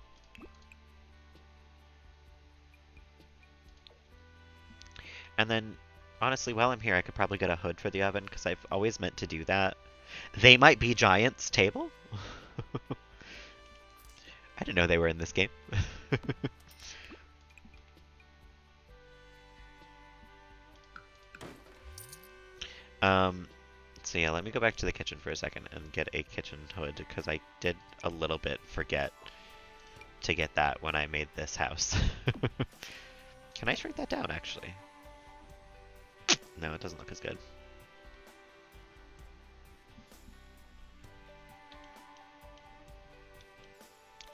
And then, honestly, while I'm here, I could probably get a hood for the oven because I've always meant to do that. They might be giants table. I didn't know they were in this game. So yeah, let me go back to the kitchen for a second and get a kitchen hood because I did a little bit forget to get that when I made this house. Can I shrink that down, actually? No, it doesn't look as good.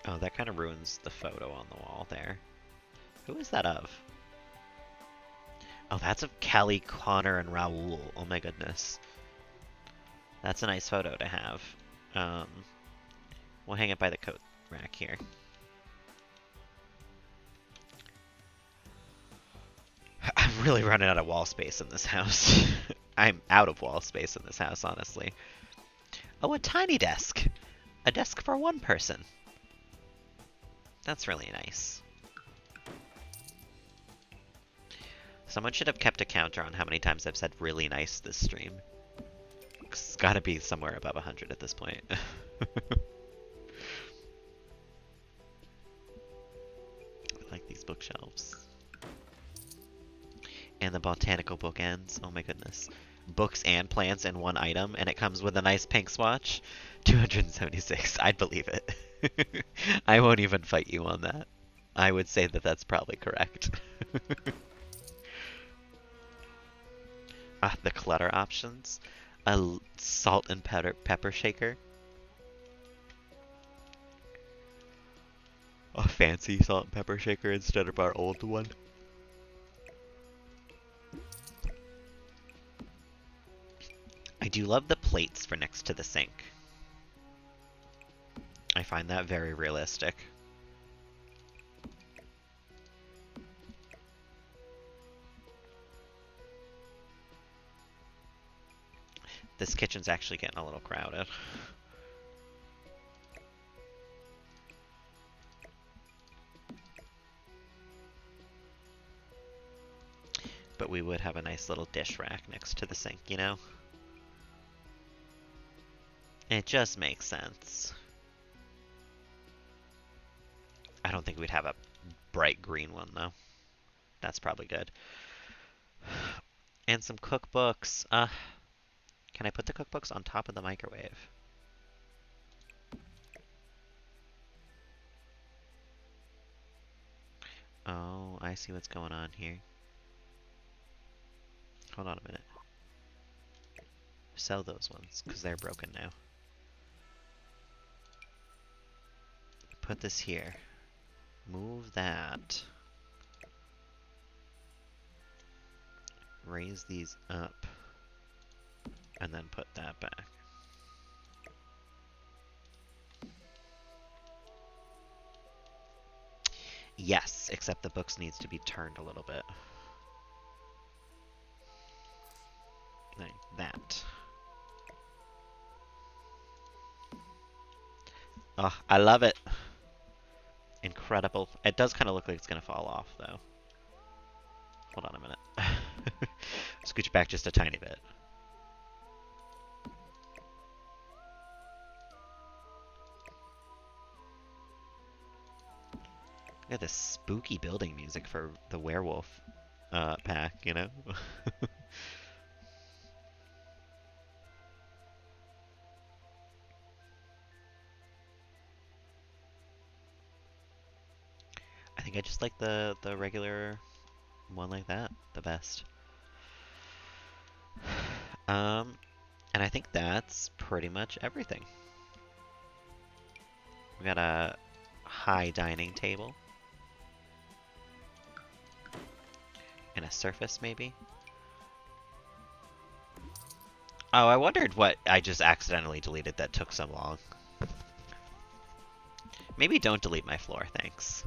Oh, that kind of ruins the photo on the wall there. Who is that of? Oh, that's of Callie, Connor, and Raoul. Oh my goodness. That's a nice photo to have. We'll hang it by the coat rack here. I'm really running out of wall space in this house. I'm out of wall space in this house, honestly. Oh, a tiny desk. A desk for one person. That's really nice. Someone should have kept a counter on how many times I've said really nice this stream. It's gotta be somewhere above 100 at this point. I like these bookshelves. And the botanical bookends. Oh my goodness. Books and plants in one item, and it comes with a nice pink swatch. 276. I'd believe it. I won't even fight you on that. I would say that that's probably correct. The clutter options. A salt and pepper shaker. A fancy salt and pepper shaker instead of our old one. I do love the plates for next to the sink. I find that very realistic. This kitchen's actually getting a little crowded. But we would have a nice little dish rack next to the sink, you know? It just makes sense. I don't think we'd have a bright green one, though. That's probably good. And some cookbooks. Can I put the cookbooks on top of the microwave? Oh, I see what's going on here. Hold on a minute. Sell those ones, because they're broken now. Put this here. Move that. Raise these up. And then put that back. Yes, except the books needs to be turned a little bit. Like that. Oh, I love it. Incredible. It does kind of look like it's going to fall off, though. Hold on a minute. Scooch back just a tiny bit. Look at this spooky building music for the werewolf pack, you know? I think I just like the regular one like that the best. And I think that's pretty much everything. We got a high dining table. And a surface, maybe? Oh, I wondered what I just accidentally deleted that took so long. Maybe don't delete my floor, thanks.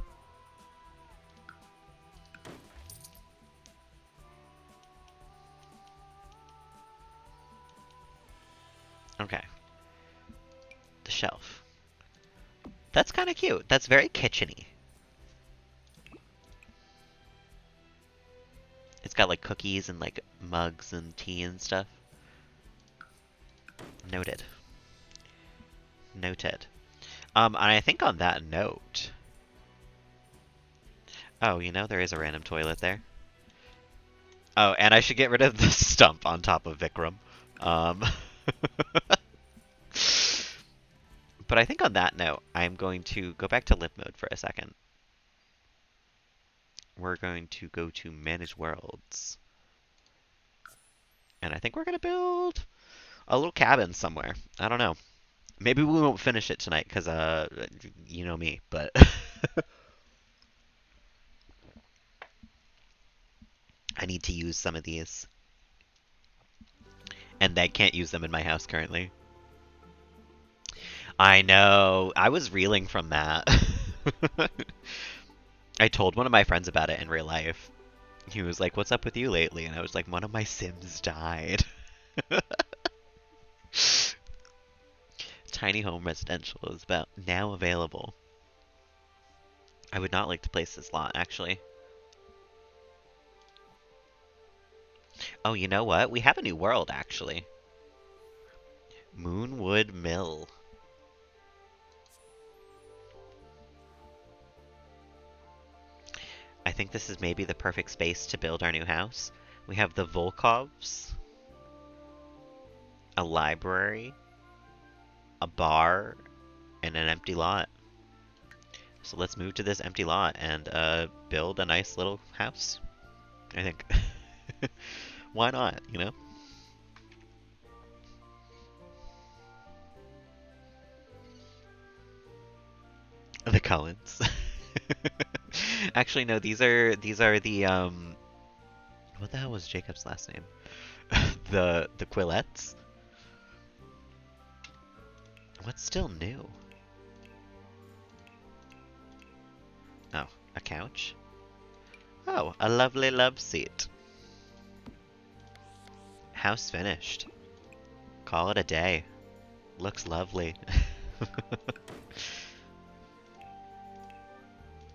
Okay. The shelf. That's kind of cute. That's very kitchen-y. It's got like cookies and like mugs and tea and stuff. Noted. Noted. And I think on that note... Oh, you know, there is a random toilet there. Oh, and I should get rid of the stump on top of Vikram. But I think on that note, I'm going to go back to limp mode for a second. We're going to go to Manage Worlds. And I think we're going to build a little cabin somewhere. I don't know. Maybe we won't finish it tonight, because, you know me, but... I need to use some of these. And I can't use them in my house currently. I know. I was reeling from that. I told one of my friends about it in real life. He was like, "What's up with you lately?" And I was like, "One of my Sims died." Tiny home residential is about now available. I would not like to place this lot, actually. Oh, you know what? We have a new world, actually. Moonwood Mill. I think this is maybe the perfect space to build our new house. We have the Volkovs, a library, a bar, and an empty lot. So let's move to this empty lot and build a nice little house, I think. Why not, you know? The Cullens. Actually, no, these are the what the hell was Jacob's last name? the Quillettes. What's still new? Oh, a couch? Oh, a lovely love seat. House finished. Call it a day. Looks lovely.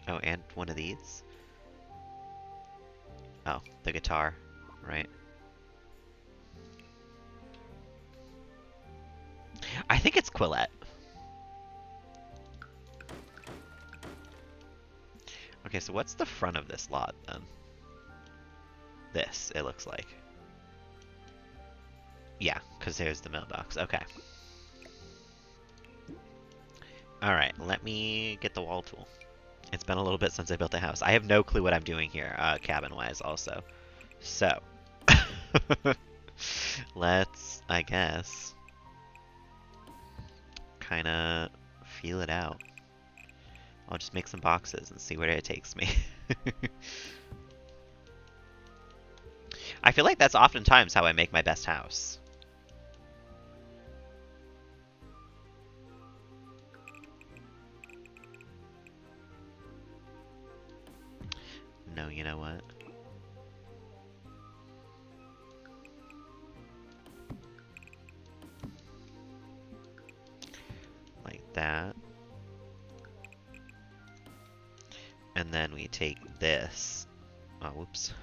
Oh, and one of these? Oh, the guitar, right. I think it's Quillette. Okay, so what's the front of this lot then? This, it looks like. Yeah, because there's the mailbox. Okay. Alright, let me get the wall tool. It's been a little bit since I built a house. I have no clue what I'm doing here, cabin-wise also. So, let's, I guess, kind of feel it out. I'll just make some boxes and see where it takes me. I feel like that's oftentimes how I make my best house. No, you know what? Like that. And then we take this. Oh, whoops.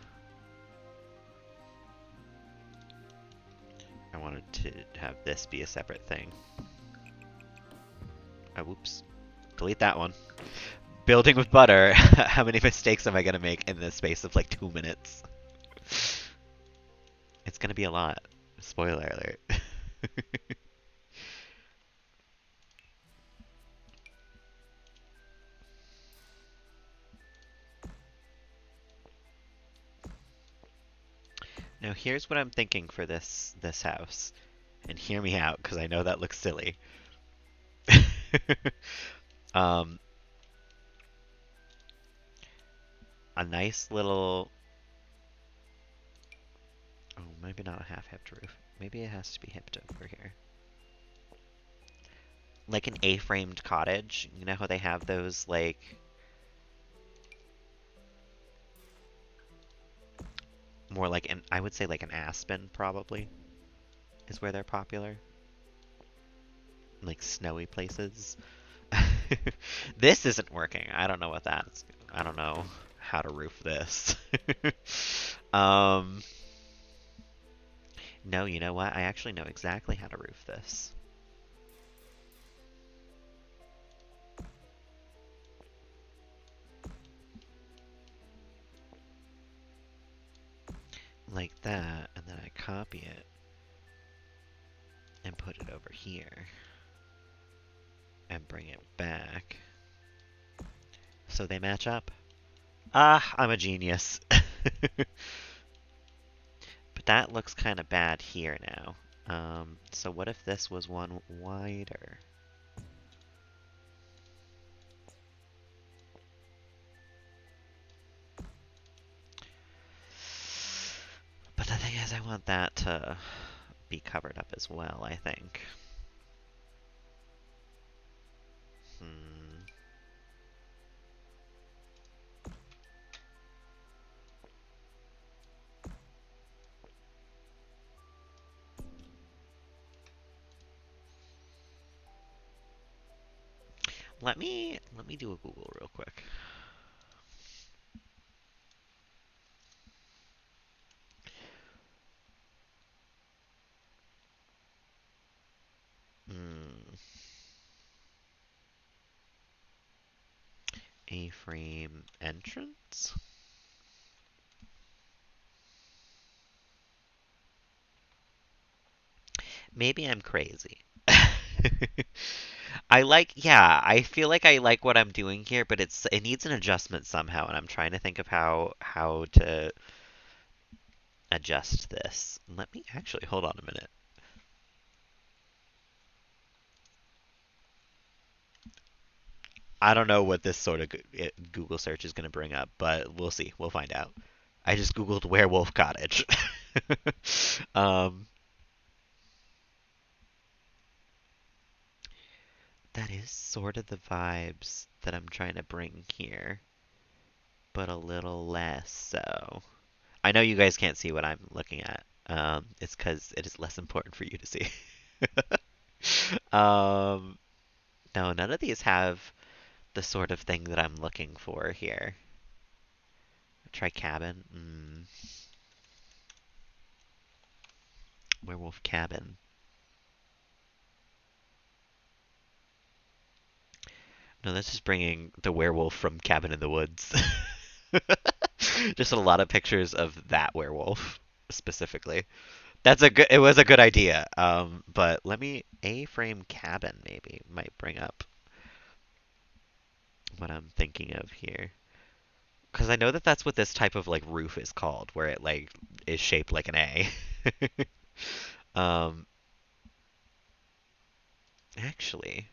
I wanted to have this be a separate thing. Oh, whoops. Delete that one. Building with butter. How many mistakes am I going to make in the space of like 2 minutes? It's going to be a lot. Spoiler alert. Now here's what I'm thinking for this house. And hear me out, because I know that looks silly. um, a nice little... Oh, maybe not a half-hipped roof. Maybe it has to be hipped over here. Like an A-framed cottage. You know how they have those, like... More like an... I would say like an aspen, probably, is where they're popular. Like snowy places. This isn't working. I don't know what that's... I don't know how to roof this. um... No, you know what? I actually know exactly how to roof this. Like that, and then I copy it and put it over here and bring it back so they match up. Ah, I'm a genius. But that looks kind of bad here now. So what if this was one wider? But the thing is, I want that to be covered up as well, I think. Hmm. Let me do a Google real quick. Hmm. A-frame entrance? Maybe I'm crazy. Yeah, I feel like I like what I'm doing here, but it needs an adjustment somehow, and I'm trying to think of how to adjust this. Let me actually hold on a minute. I don't know what this sort of Google search is going to bring up, but we'll see. We'll find out. I just Googled werewolf cottage. um, that is sort of the vibes that I'm trying to bring here, but a little less so. I know you guys can't see what I'm looking at. It's because it is less important for you to see. um, no, none of these have the sort of thing that I'm looking for here. Try cabin. Werewolf cabin. No, this is bringing the werewolf from Cabin in the Woods. Just a lot of pictures of that werewolf specifically. It was a good idea. But let me A-frame cabin maybe might bring up what I'm thinking of here. Because I know that that's what this type of like roof is called, where it like is shaped like an A. um, actually,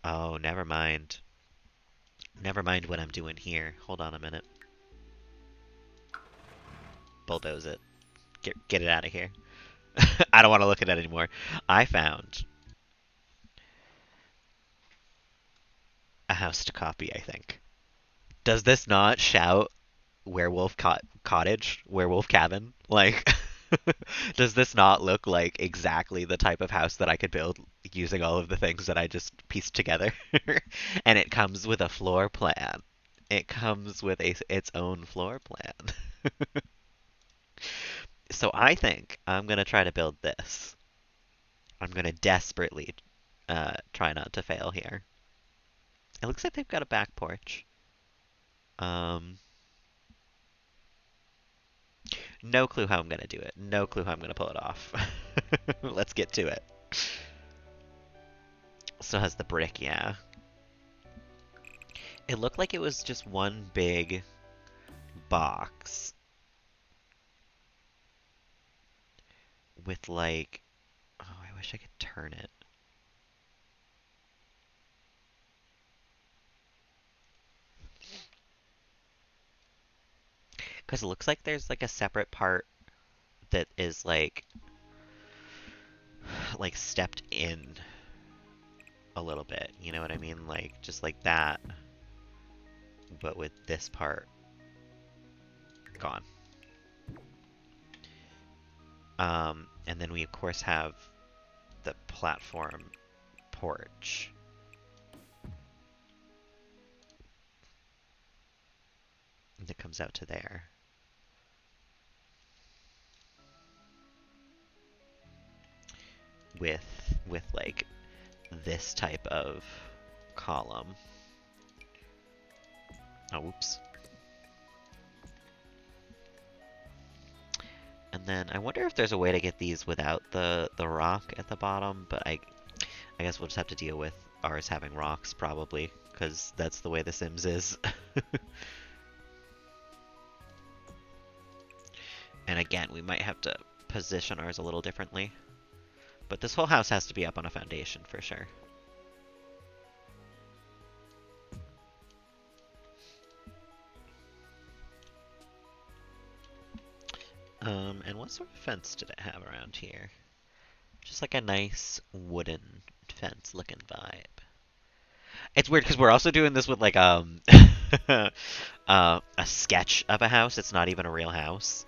oh, never mind. Never mind what I'm doing here. Hold on a minute. Bulldoze it. Get it out of here. I don't want to look at it anymore. I found a house to copy, I think. Does this not shout cottage, werewolf cabin? Like, does this not look like exactly the type of house that I could build using all of the things that I just pieced together? And it comes with a floor plan. It comes with its own floor plan. So I think I'm gonna try to build this. I'm gonna desperately try not to fail here. It looks like they've got a back porch. Um, no clue how I'm gonna do it. No clue how I'm gonna pull it off. Let's get to it. Still has the brick, yeah. It looked like it was just one big box with like, oh, I wish I could turn it. Because it looks like there's like a separate part that is like stepped in a little bit. You know what I mean? Like just like that, but with this part gone. And then we of course have the platform porch. That comes out to there. With like this type of column. Oh, whoops. And then I wonder if there's a way to get these without the rock at the bottom, but I guess we'll just have to deal with ours having rocks probably, because that's the way The Sims is. And again, we might have to position ours a little differently. But this whole house has to be up on a foundation for sure. And what sort of fence did it have around here? Just like a nice wooden fence looking vibe. It's weird because we're also doing this with like a sketch of a house. It's not even a real house.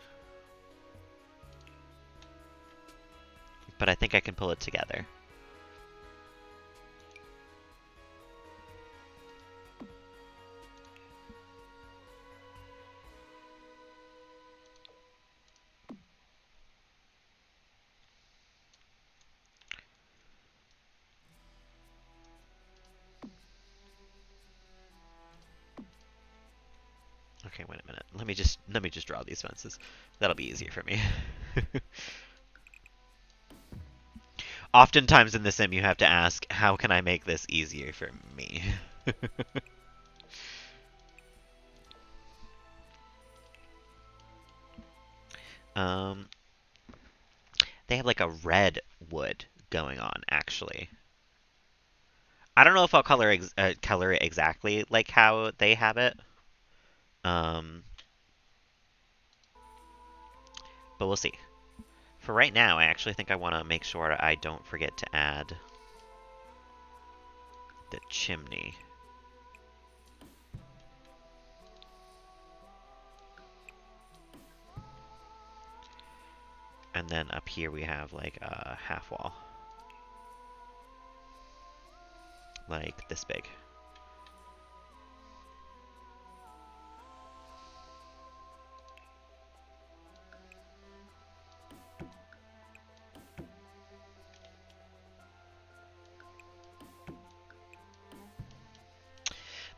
But I think I can pull it together. Okay, wait a minute. Let me just draw these fences. That'll be easier for me. Oftentimes in the sim you have to ask, how can I make this easier for me? um, they have like a red wood going on actually. I don't know if I'll color it exactly like how they have it. Um, but we'll see. For right now, I actually think I want to make sure I don't forget to add the chimney. And then up here we have like a half wall. Like this big.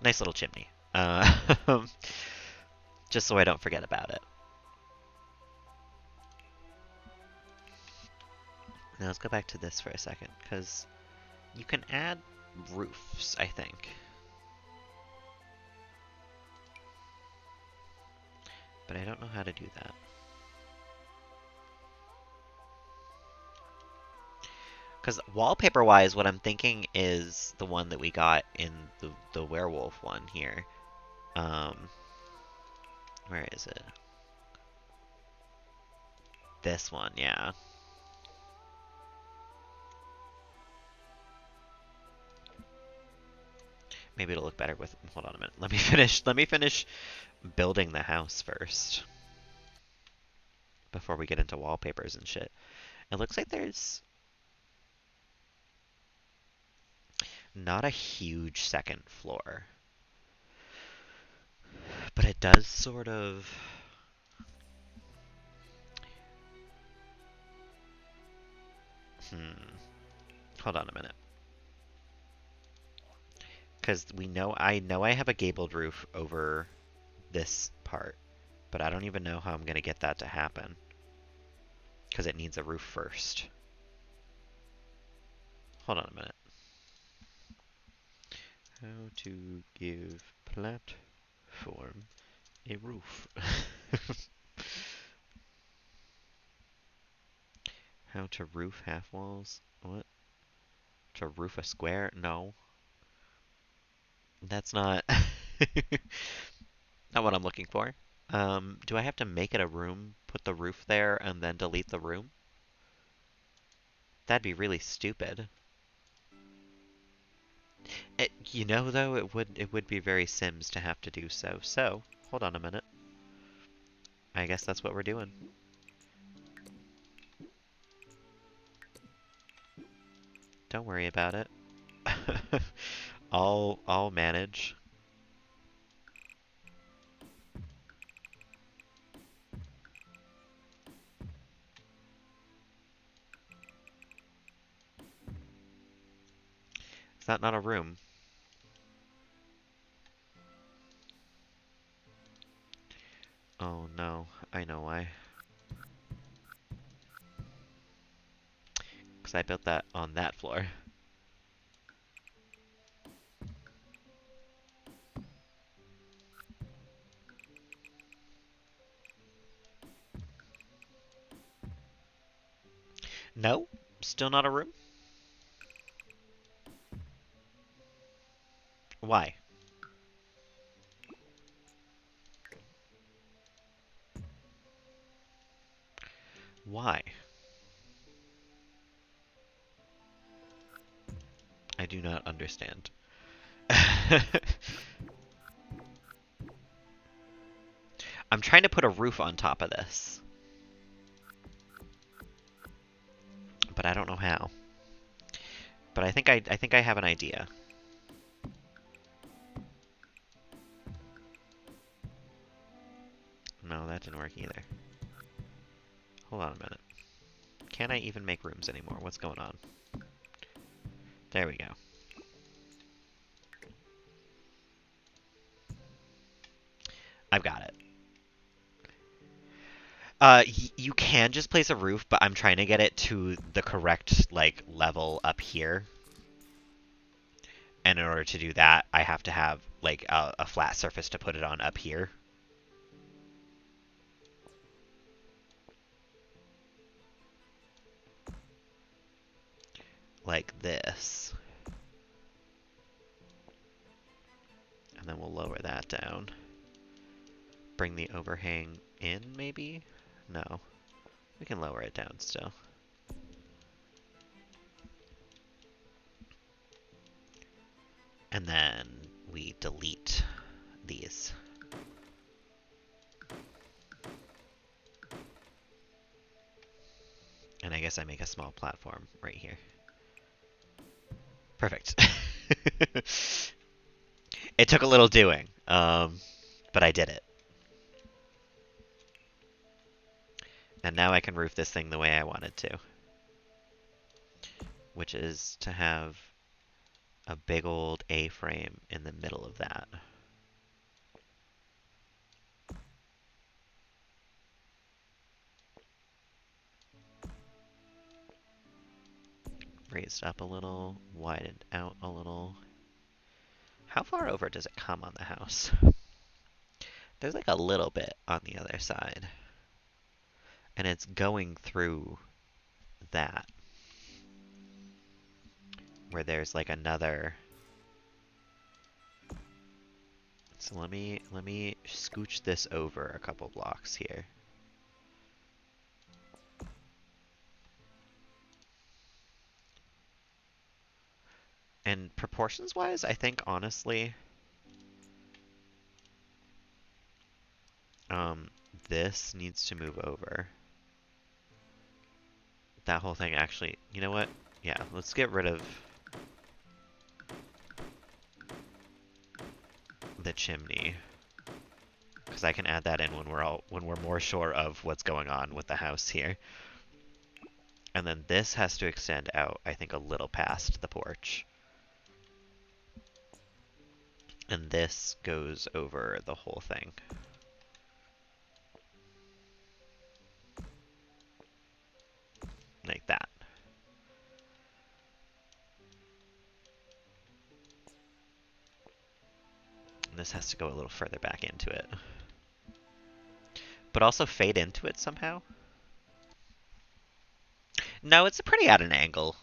Nice little chimney. Just so I don't forget about it. Now let's go back to this for a second, because you can add roofs, I think. But I don't know how to do that. Because wallpaper-wise, what I'm thinking is the one that we got in the werewolf one here. Where is it? This one, yeah. Maybe it'll look better with. Hold on a minute. Let me finish. Let me finish building the house first before we get into wallpapers and shit. It looks like there's not a huge second floor, but it does sort of. Hmm. Hold on a minute. Because I know I have a gabled roof over this part, but I don't even know how I'm going to get that to happen. Because it needs a roof first. Hold on a minute. How to give platform a roof. How to roof half walls? What? To roof a square? No. That's not not what I'm looking for. Do I have to make it a room, put the roof there, and then delete the room? That'd be really stupid. You know, though, it would be very Sims to have to do so. So, hold on a minute. I guess that's what we're doing. Don't worry about it. I'll manage. Is that not a room? Oh no, I know why. Because I built that on that floor. No? Still not a room? Why? Why? I do not understand. I'm trying to put a roof on top of this, but I don't know how. But I think I have an idea. No, that didn't work either. Hold on a minute. Can I even make rooms anymore? What's going on? There we go. I've got it. You can just place a roof, but I'm trying to get it to the correct, like, level up here. And in order to do that, I have to have, like, a flat surface to put it on up here. Like this. And then we'll lower that down. Bring the overhang in, maybe? No. We can lower it down still. And then we delete these. And I guess I make a small platform right here. Perfect. It took a little doing, but I did it. And now I can roof this thing the way I wanted to. Which is to have a big old A-frame in the middle of that. Raised up a little, widened out a little. How far over does it come on the house? There's like a little bit on the other side. And it's going through that. Where there's like another. So let me scooch this over a couple blocks here. And proportions wise, I think honestly, this needs to move over. That whole thing actually, you know what? Yeah, let's get rid of the chimney. Because I can add that in when we're more sure of what's going on with the house here. And then this has to extend out, I think, a little past the porch. And this goes over the whole thing. Like that. And this has to go a little further back into it. But also fade into it somehow? No, it's pretty at an angle.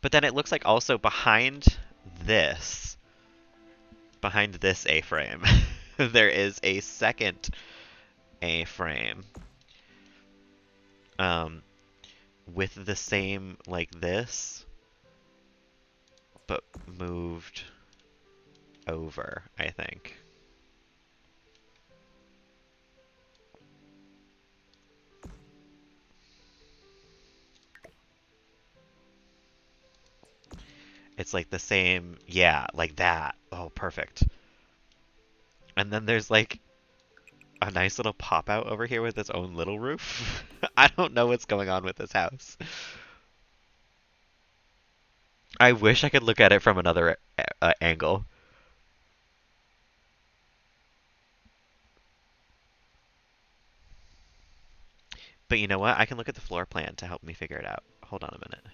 But then it looks like also behind this A-frame, there is a second A-frame. With the same, like this, but moved over, I think. It's like the same, yeah, like that. Oh, perfect. And then there's like a nice little pop out over here with its own little roof. I don't know what's going on with this house. I wish I could look at it from another angle. But you know what? I can look at the floor plan to help me figure it out. Hold on a minute.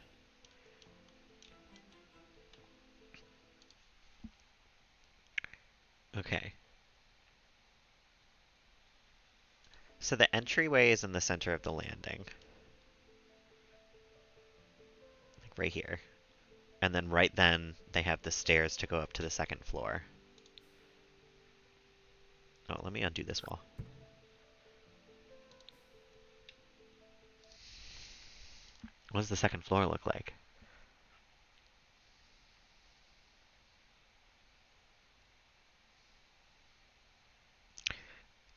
Okay. So the entryway is in the center of the landing. Like right here. And then right then, they have the stairs to go up to the second floor. Oh, let me undo this wall. What does the second floor look like?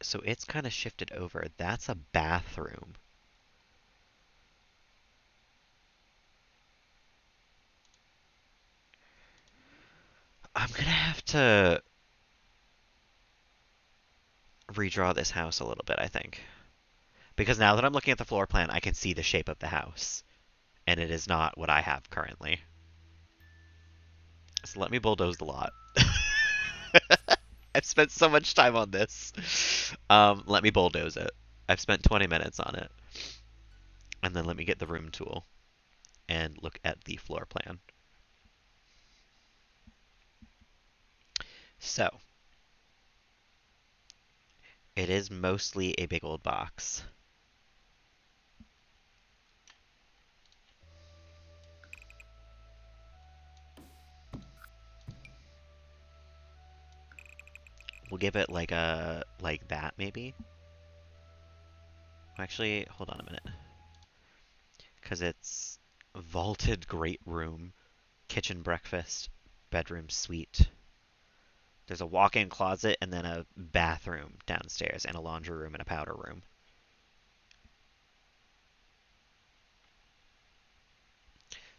So it's kind of shifted over. That's a bathroom. I'm gonna have to redraw this house a little bit, I think. Because now that I'm looking at the floor plan, I can see the shape of the house. And it is not what I have currently. So let me bulldoze the lot. I've spent so much time on this. Let me bulldoze it. I've spent 20 minutes on it. And then let me get the room tool and look at the floor plan. So, it is mostly a big old box. We'll give it like that maybe. Actually, hold on a minute. Because it's vaulted great room, kitchen breakfast, bedroom suite. There's a walk-in closet and then a bathroom downstairs and a laundry room and a powder room.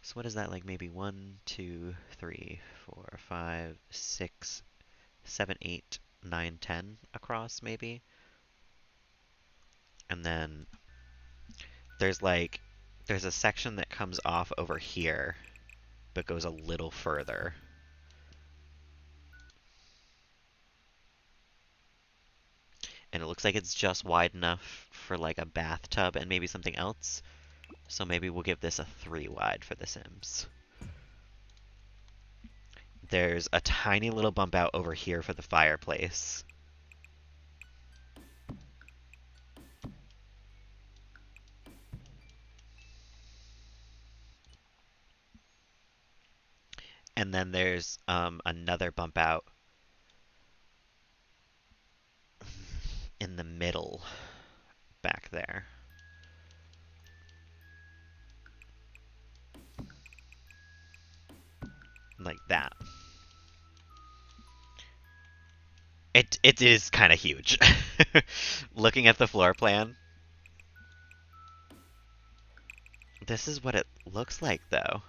So what is that, like maybe 1, 2, 3, 4, 5, 6, 7, 8, 9, 10 across maybe? And then there's like There's a section that comes off over here, but goes a little further. And it looks like it's just wide enough for like a bathtub and maybe something else. So maybe we'll give this a 3 wide for The Sims. There's a tiny little bump out over here for the fireplace. And then there's another bump out in the middle back there. Like that. It is kind of huge. Looking at the floor plan, this is what it looks like though.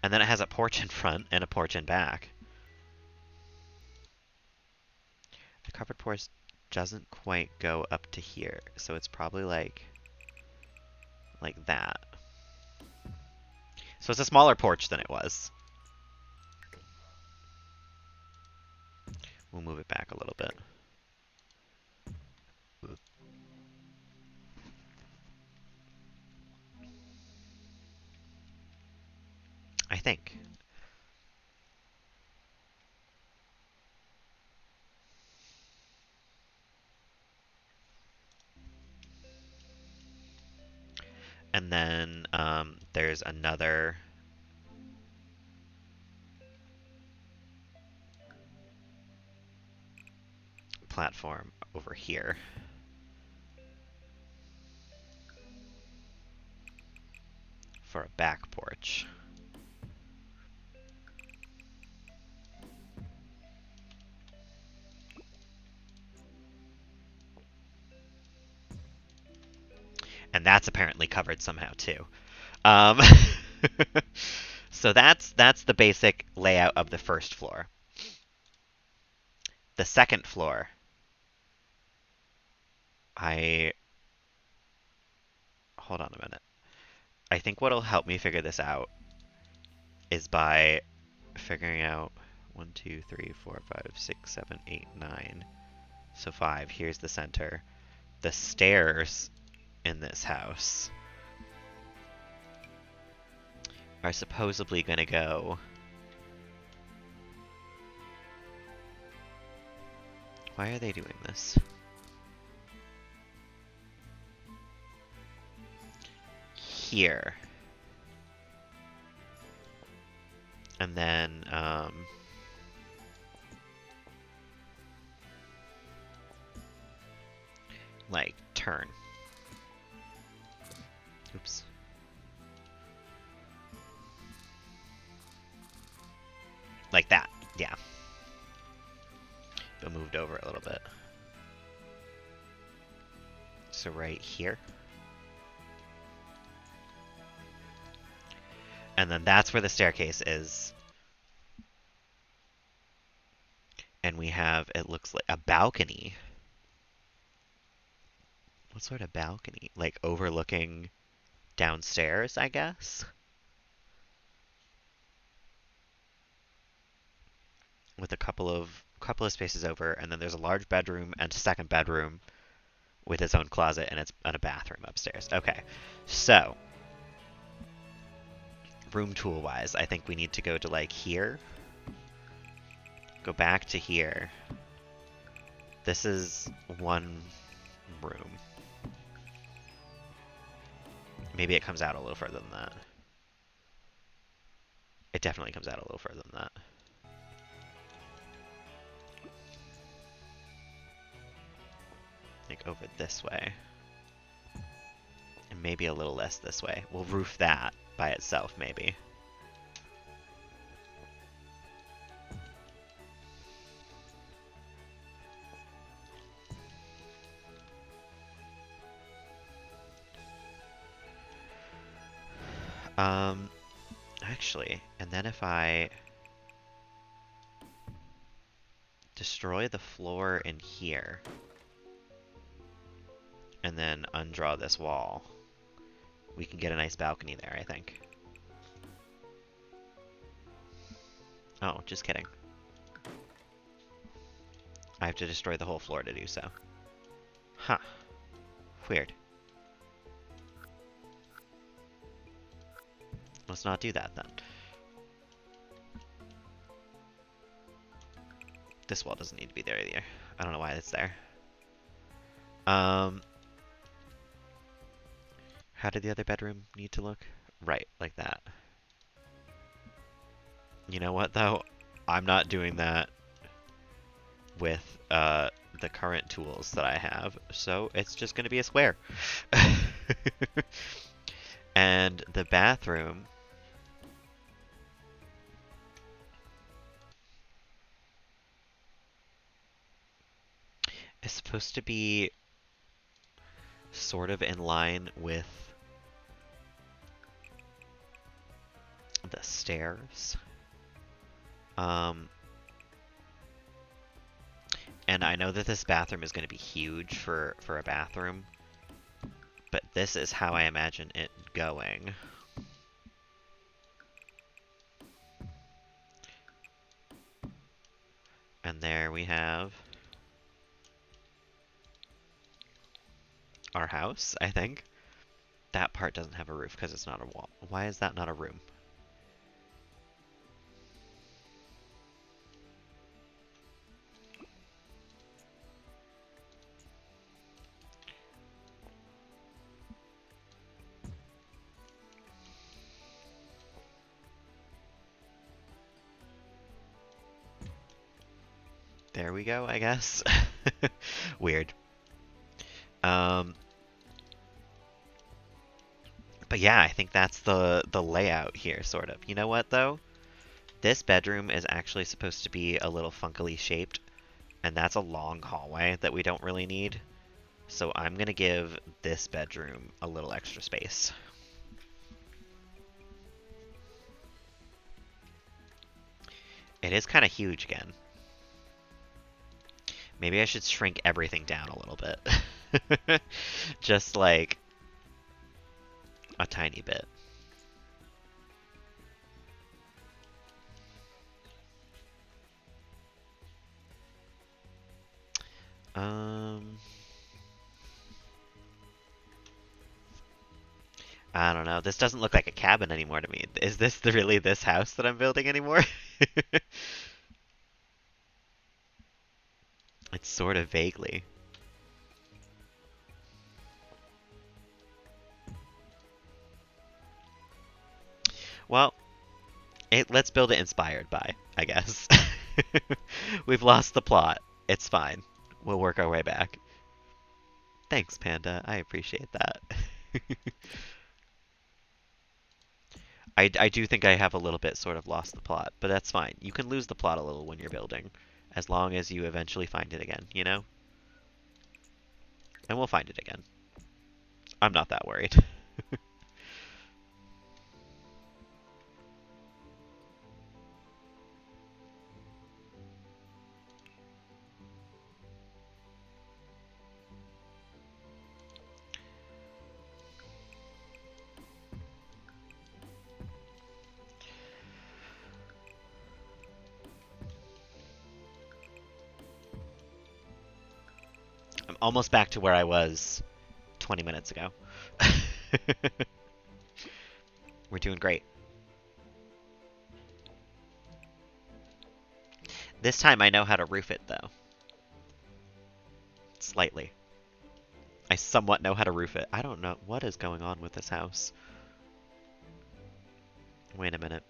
And then it has a porch in front and a porch in back. The covered porch doesn't quite go up to here, so it's probably like that. So it's a smaller porch than it was. We'll move it back a little bit. I think. And then there's another platform over here. For a back porch. And that's apparently covered somehow too. Um, so that's the basic layout of the first floor. The second floor, hold on a minute. I think what'll help me figure this out is by figuring out 1, 2, 3, 4, 5, 6, 7, 8, 9. So 5. Here's the center. The stairs in this house are supposedly going to go. Why are they doing this? Here. And then, like, turn. Oops. Like that, yeah. Go moved over a little bit. So right here. And then that's where the staircase is. And we have, it looks like, a balcony. What sort of balcony? Like overlooking downstairs, I guess? With a couple of spaces over, and then there's a large bedroom and a second bedroom with its own closet and a bathroom upstairs. Okay, so room tool wise, I think we need to go to like here. Go back to here. This is one room. Maybe it comes out a little further than that. It definitely comes out a little further than that. Like over this way. And maybe a little less this way. We'll roof that by itself, maybe. Actually, and then if I destroy the floor in here. And then undraw this wall. We can get a nice balcony there, I think. Oh, just kidding. I have to destroy the whole floor to do so. Huh. Weird. Let's not do that then. This wall doesn't need to be there either. I don't know why it's there. How did the other bedroom need to look? Right, like that. You know what, though? I'm not doing that with the current tools that I have, so it's just going to be a square. And the bathroom is supposed to be sort of in line with the stairs. And I know that this bathroom is going to be huge for a bathroom, but this is how I imagine it going. And there we have our house, I think. That part doesn't have a roof because it's not a wall. Why is that not a room? There we go, I guess. Weird. But yeah, I think that's the layout here, sort of. You know what, though? This bedroom is actually supposed to be a little funkily shaped, and that's a long hallway that we don't really need. So I'm going to give this bedroom a little extra space. It is kind of huge again. Maybe I should shrink everything down a little bit. Just like a tiny bit. I don't know. This doesn't look like a cabin anymore to me. Is this really this house that I'm building anymore? It's sort of vaguely. Well, let's build it inspired by, I guess. We've lost the plot. It's fine. We'll work our way back. Thanks, Panda. I appreciate that. I do think I have a little bit sort of lost the plot, but that's fine. You can lose the plot a little when you're building, as long as you eventually find it again, you know? And we'll find it again. I'm not that worried. I'm almost back to where I was 20 minutes ago. We're doing great. This time I know how to roof it, though. Slightly. I somewhat know how to roof it. I don't know what is going on with this house. Wait a minute.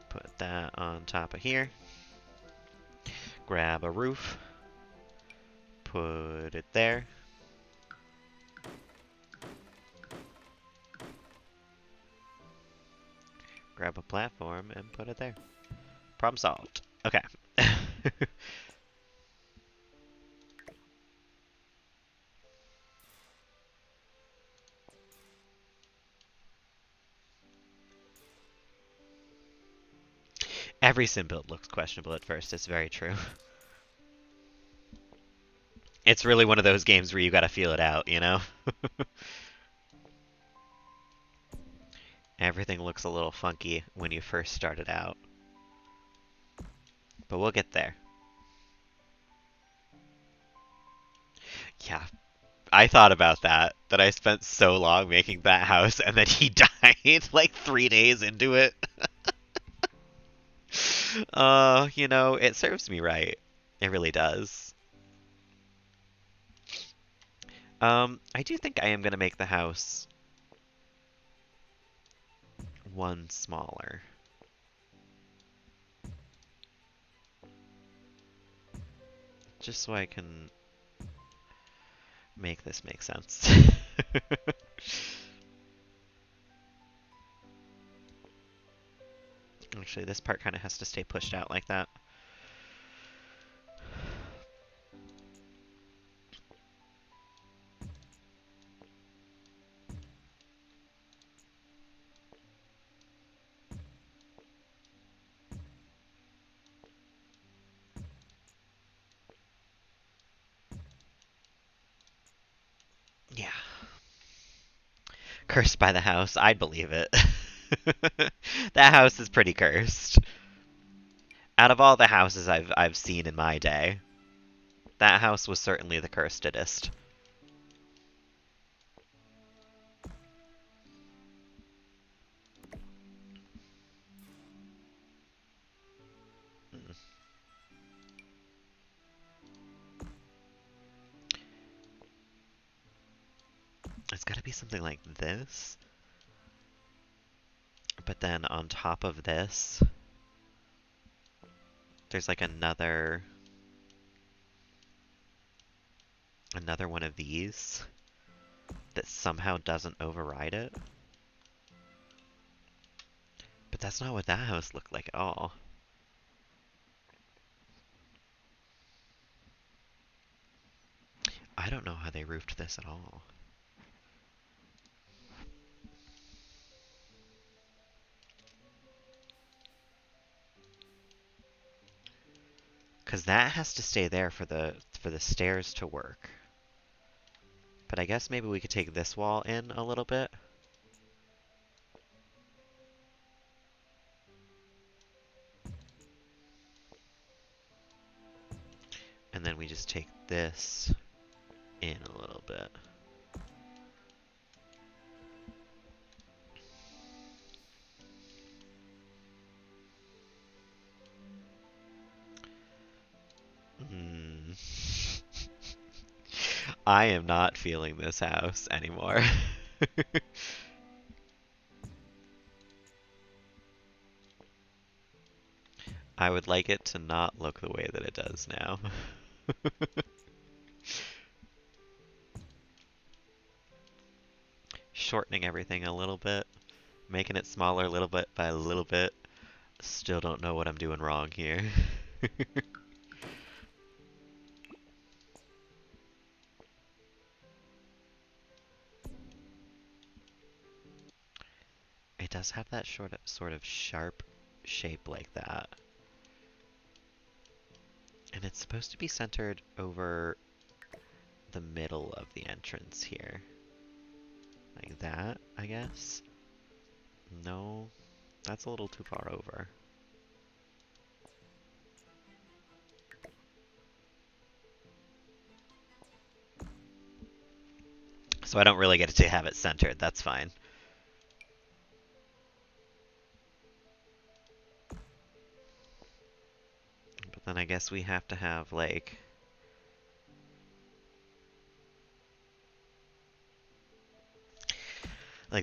Put that on top of here. Grab a roof. Put it there. grab a platform and put it there. Problem solved. Okay. Every sim build looks questionable at first, it's very true. It's really one of those games where you gotta feel it out, you know? Everything looks a little funky when you first start it out. But we'll get there. Yeah, I thought about that I spent so long making that house and then he died like 3 days into it. It serves me right. It really does. I do think I am gonna make the house one smaller. Just so I can make this make sense. Actually, this part kind of has to stay pushed out like that. Yeah. Cursed by the house. I'd believe it. That house is pretty cursed. Out of all the houses I've seen in my day, that house was certainly the cursedest. Hmm. It's got to be something like this. But then on top of this, there's like another one of these that somehow doesn't override it. But that's not what that house looked like at all. I don't know how they roofed this at all. Because that has to stay there for the stairs to work. But I guess maybe we could take this wall in a little bit. And then we just take this in a little bit. Hmm. I am not feeling this house anymore. I would like it to not look the way that it does now. Shortening everything a little bit, making it smaller a little bit by a little bit. Still don't know what I'm doing wrong here. It does have that sort of sharp shape like that. And it's supposed to be centered over the middle of the entrance here. Like that, I guess? No, that's a little too far over. So I don't really get to have it centered, that's fine. But then I guess we have to have like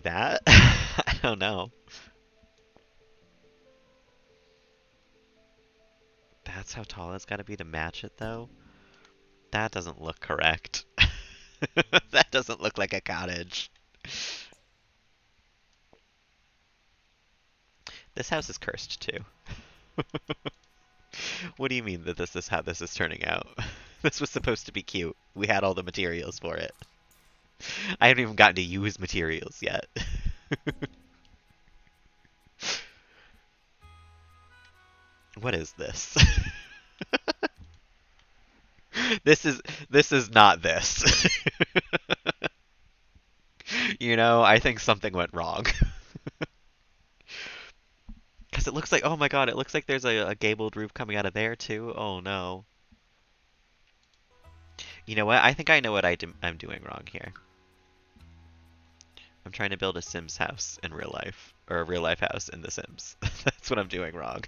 that? I don't know. That's how tall it's got to be to match it though? That doesn't look correct. That doesn't look like a cottage. This house is cursed too. What do you mean that this is how this is turning out? This was supposed to be cute. We had all the materials for it. I haven't even gotten to use materials yet. What is this? This is this is not this. You know, I think something went wrong. Because it looks like, oh my god, it looks like there's a gabled roof coming out of there too. Oh no. You know what? I think I know what I'm doing wrong here. I'm trying to build a Sims house in real life, or a real life house in The Sims. That's what I'm doing wrong.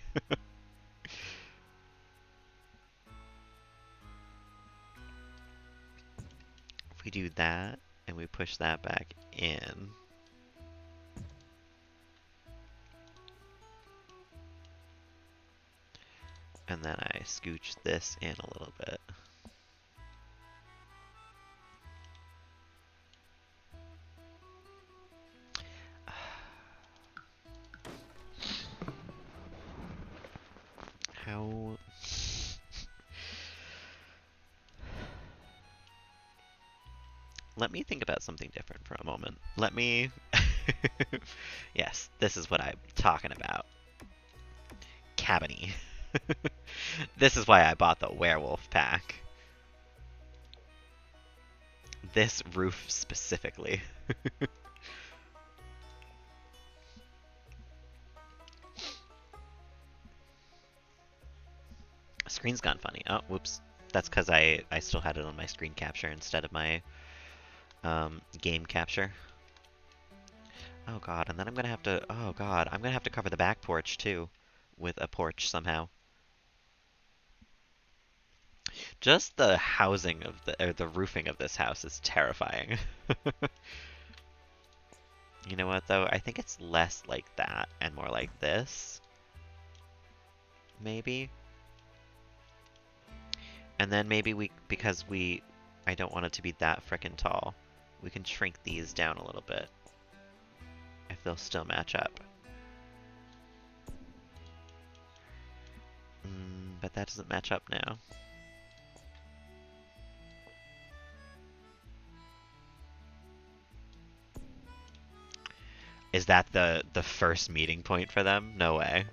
If we do that, and we push that back in, and then I scooch this in a little bit. How... Let me think about something different for a moment. Let me... Yes, this is what I'm talking about. Cabiny. This is why I bought the werewolf pack. This roof specifically. Screen's gone funny. Oh, whoops. That's because I still had it on my screen capture instead of my game capture. Oh god, and then I'm gonna have to... Oh god, I'm gonna have to cover the back porch too. With a porch somehow. Just the housing of the roofing of this house is terrifying. You know what though? I think it's less like that and more like this. Maybe. And then maybe because I don't want it to be that frickin' tall, we can shrink these down a little bit. If they'll still match up. But that doesn't match up now. Is that the first meeting point for them? No way.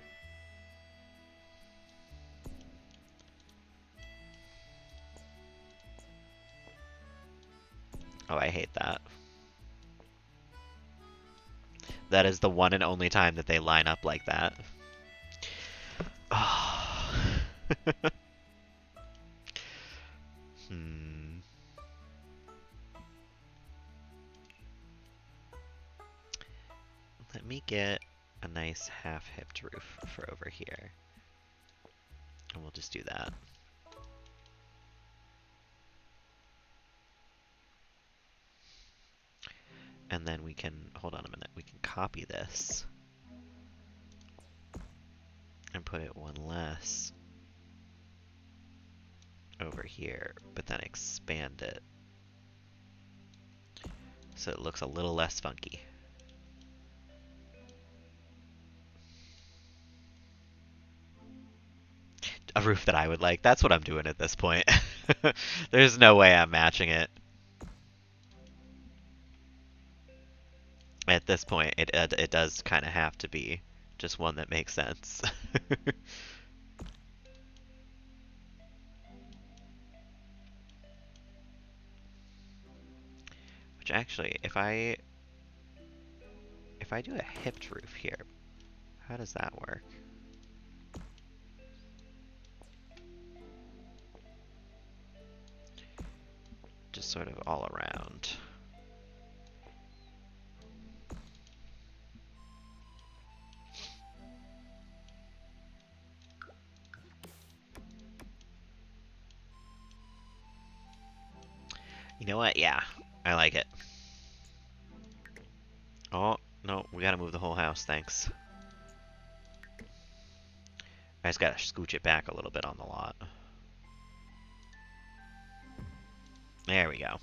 Oh, I hate that. That is the one and only time that they line up like that. Oh. Let me get a nice half-hipped roof for over here. And we'll just do that. And then we can, hold on a minute, we can copy this. And put it one less over here, but then expand it. So it looks a little less funky. A roof that I would like. That's what I'm doing at this point. There's no way I'm matching it. At this point, it does kind of have to be just one that makes sense. Which actually, if I do a hipped roof here, how does that work? Just sort of all around. You know what? Yeah, I like it. Oh, no, we gotta move the whole house, thanks. I just gotta scooch it back a little bit on the lot. There we go.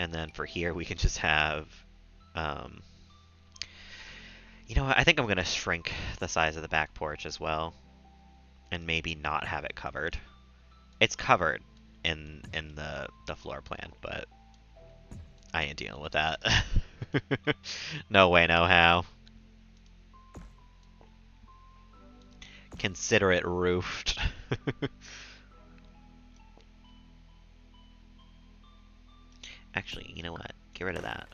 And then for here, we can just have Um, you know what? I think I'm gonna shrink the size of the back porch as well, and maybe not have it covered. It's covered in the floor plan, but I ain't dealing with that. No way, no how. Consider it roofed. Actually, you know what? Get rid of that.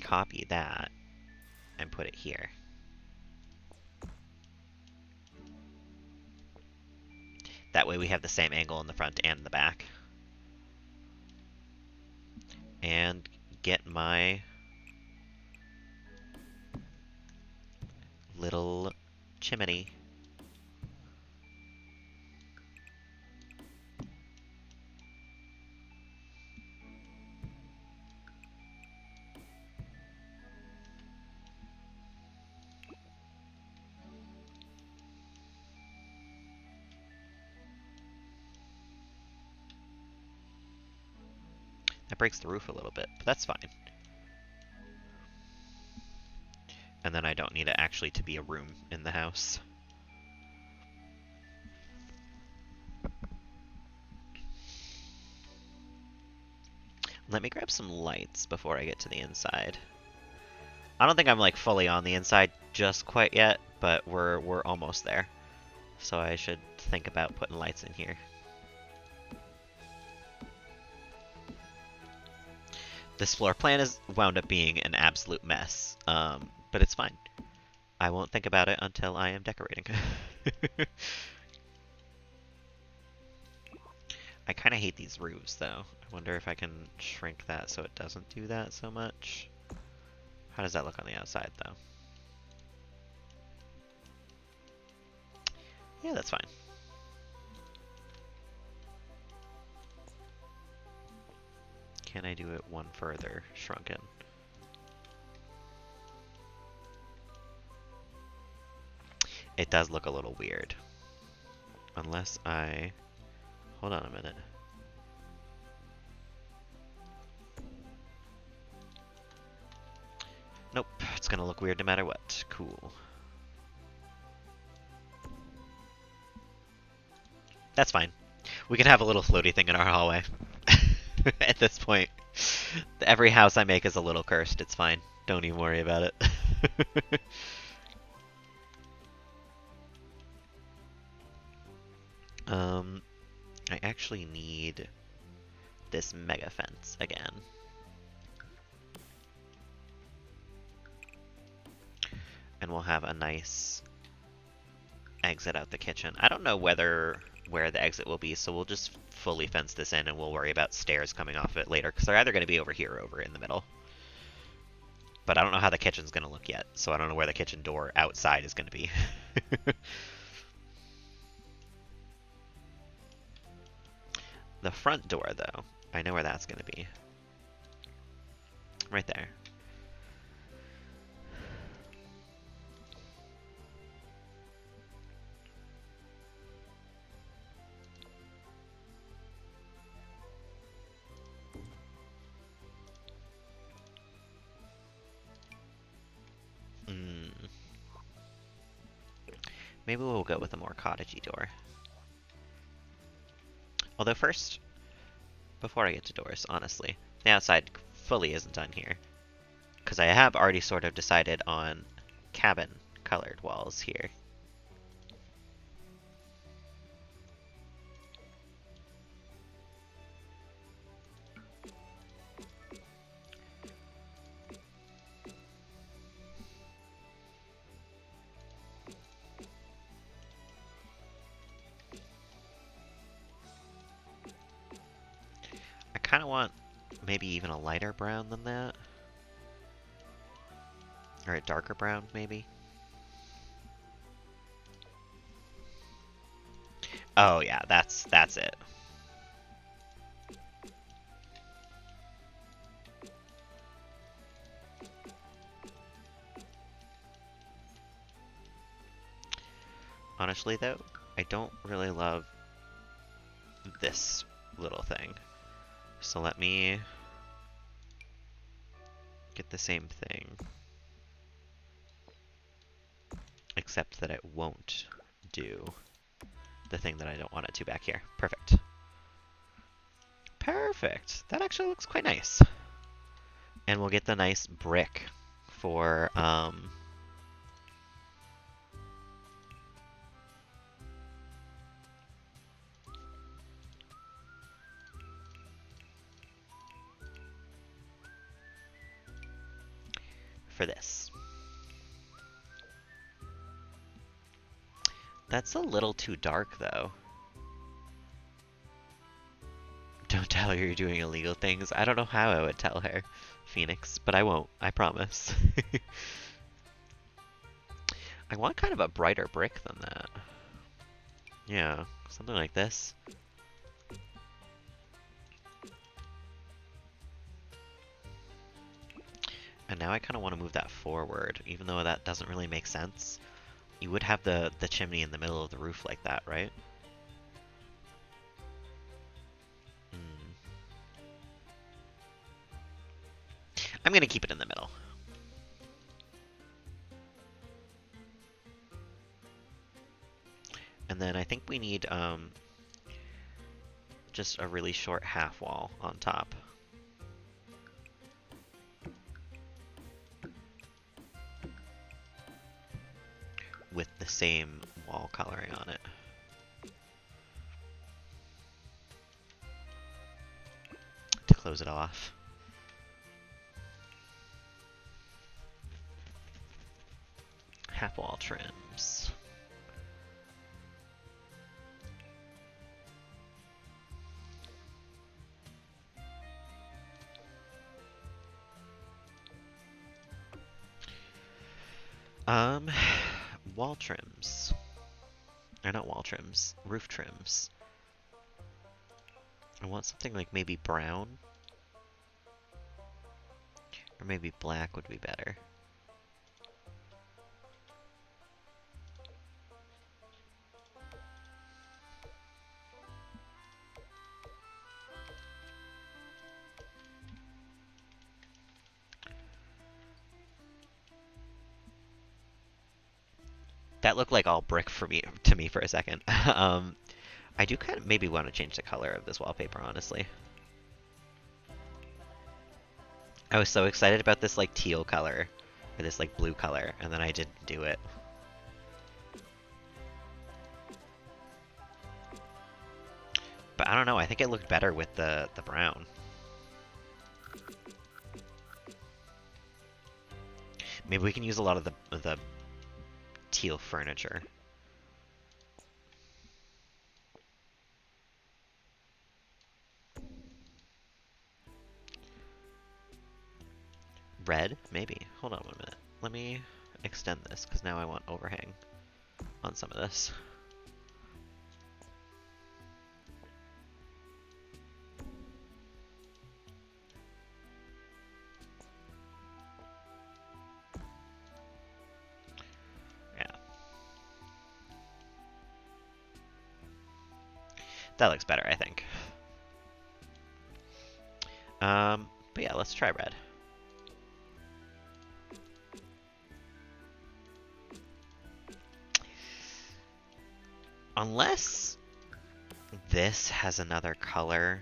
Copy that and put it here. That way we have the same angle in the front and the back. And get my little chimney. That breaks the roof a little bit, but that's fine. And then I don't need it actually to be a room in the house. Let me grab some lights before I get to the inside. I don't think I'm like fully on the inside just quite yet, but we're almost there. So I should think about putting lights in here. This floor plan has wound up being an absolute mess, but it's fine. I won't think about it until I am decorating. I kind of hate these roofs, though. I wonder if I can shrink that so it doesn't do that so much. How does that look on the outside, though? Yeah, that's fine. Can I do it one further shrunken? It does look a little weird. Unless I... Hold on a minute. Nope, it's gonna look weird no matter what. Cool. That's fine. We can have a little floaty thing in our hallway. At this point. Every house I make is a little cursed. It's fine. Don't even worry about it. I actually need this mega fence again. And we'll have a nice exit out the kitchen. I don't know where the exit will be, so we'll just fully fence this in and we'll worry about stairs coming off it later, because they're either going to be over here or over in the middle. But I don't know how the kitchen's going to look yet, so I don't know where the kitchen door outside is going to be. The front door, though, I know where that's going to be. Right there. Maybe we'll go with a more cottagey door. Although first, before I get to doors, honestly, the outside fully isn't done here. Because I have already sort of decided on cabin colored walls here. I kind of want maybe even a lighter brown than that. Or a darker brown, maybe. Oh yeah, that's it. Honestly though, I don't really love this little thing. So let me get the same thing, except that it won't do the thing that I don't want it to back here. Perfect. Perfect. That actually looks quite nice. And we'll get the nice brick for this. That's a little too dark, though. Don't tell her you're doing illegal things. I don't know how I would tell her, Phoenix, but I won't. I promise. I want kind of a brighter brick than that. Yeah, something like this. And now I kind of want to move that forward, even though that doesn't really make sense. You would have the chimney in the middle of the roof like that, right? I'm going to keep it in the middle. And then I think we need just a really short half wall on top. With the same wall coloring on it. To close it off. Half wall trims. Wall trims. Or not wall trims, roof trims. I want something like maybe brown. Or maybe black would be better. That looked like all brick for me to me for a second. I do kind of maybe want to change the color of this wallpaper, honestly. I was so excited about this like teal color, or this like blue color, and then I didn't do it. But I don't know, I think it looked better with the brown. Maybe we can use a lot of the teal furniture. Red? Maybe. Hold on 1 minute. Let me extend this, because now I want overhang on some of this. Yeah. That looks better, I think. But yeah, let's try red. Unless this has another color.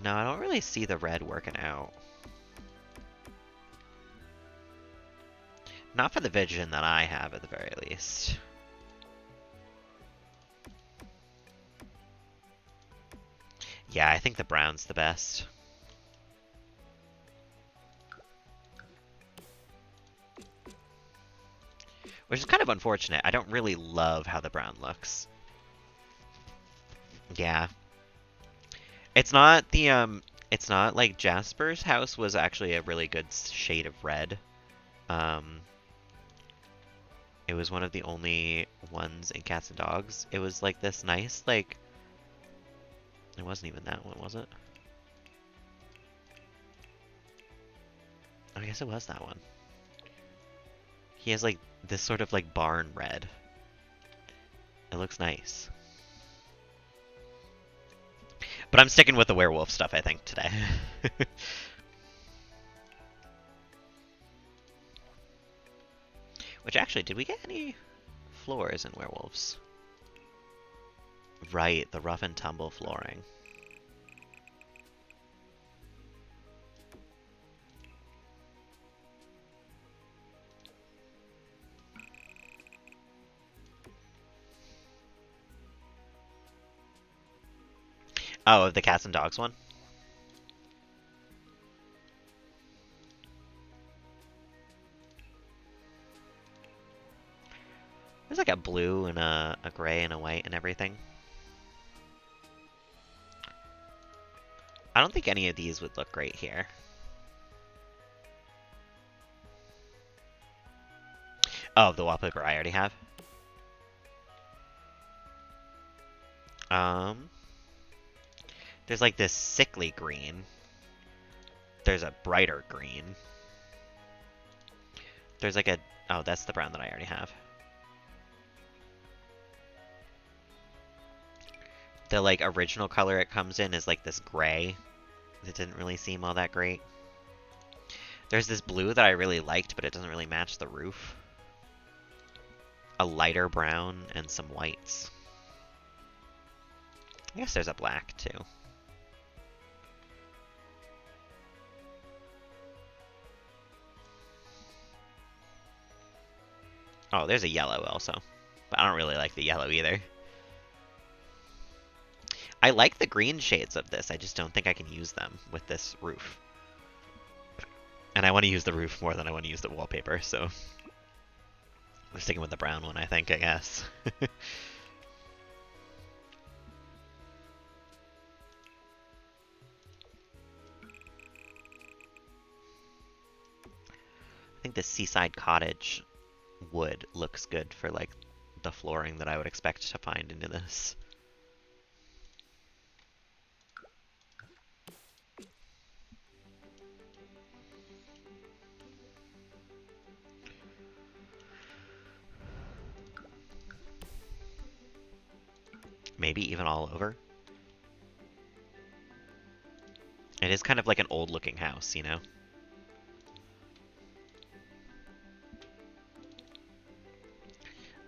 No, I don't really see the red working out. Not for the vision that I have, at the very least. Yeah, I think the brown's the best. Which is kind of unfortunate. I don't really love how the brown looks. Yeah. It's not the, it's not like Jasper's house was actually a really good shade of red. It was one of the only ones in Cats and Dogs. It was like this nice, like... It wasn't even that one, was it? I guess it was that one. He has like this sort of like barn red. It looks nice. But I'm sticking with the werewolf stuff, I think, today. Which actually, did we get any floors in werewolves? Right, the rough and tumble flooring. Oh, the cats and dogs one? There's like a blue and a gray and a white and everything. I don't think any of these would look great here. Oh, the wallpaper I already have. There's like this sickly green. There's a brighter green. There's like a... Oh, that's the brown that I already have. The like original color it comes in is like this gray. It didn't really seem all that great. There's this blue that I really liked, but it doesn't really match the roof. A lighter brown and some whites. I guess there's a black too. Oh, there's a yellow also. But I don't really like the yellow either. I like the green shades of this. I just don't think I can use them with this roof. And I want to use the roof more than I want to use the wallpaper, so... I'm sticking with the brown one, I think, I guess. I think the seaside cottage wood looks good for, like, the flooring that I would expect to find into this. Maybe even all over. It is kind of like an old-looking house, you know?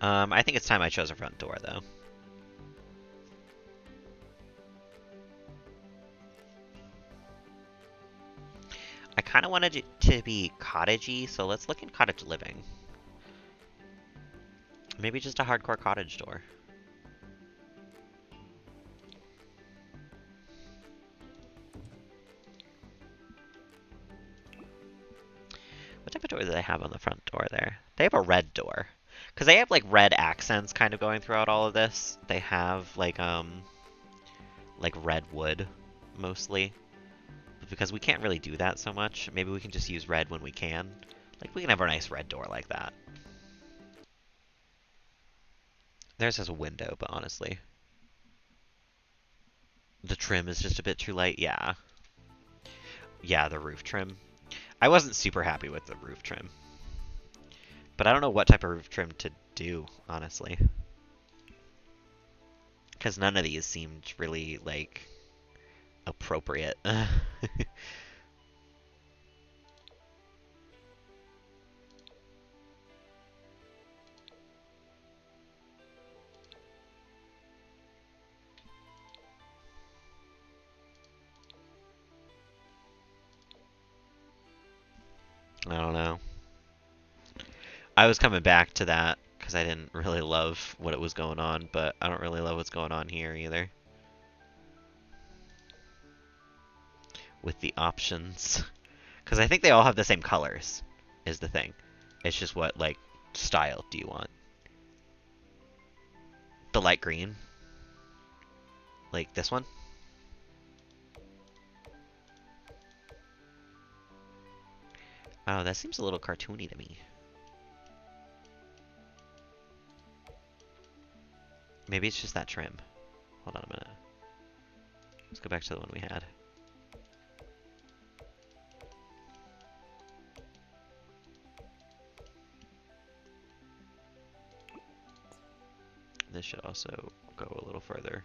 I think it's time I chose a front door, though. I kind of wanted it to be cottagey, so let's look in cottage living. Maybe just a hardcore cottage door. What type of door do they have on the front door there? They have a red door. Because they have, like, red accents kind of going throughout all of this. They have, like red wood, mostly. But because we can't really do that so much, maybe we can just use red when we can. Like, we can have a nice red door like that. Theirs has a window, but honestly. The trim is just a bit too light, yeah. Yeah, the roof trim. I wasn't super happy with the roof trim. But I don't know what type of roof trim to do, honestly. Because none of these seemed really, like, appropriate. I don't know. I was coming back to that because I didn't really love what it was going on, but I don't really love what's going on here either. With the options. Because I think they all have the same colors, is the thing. It's just what, like, style do you want? The light green? Like this one? Oh, that seems a little cartoony to me. Maybe it's just that trim. Hold on a minute. Let's go back to the one we had. This should also go a little further.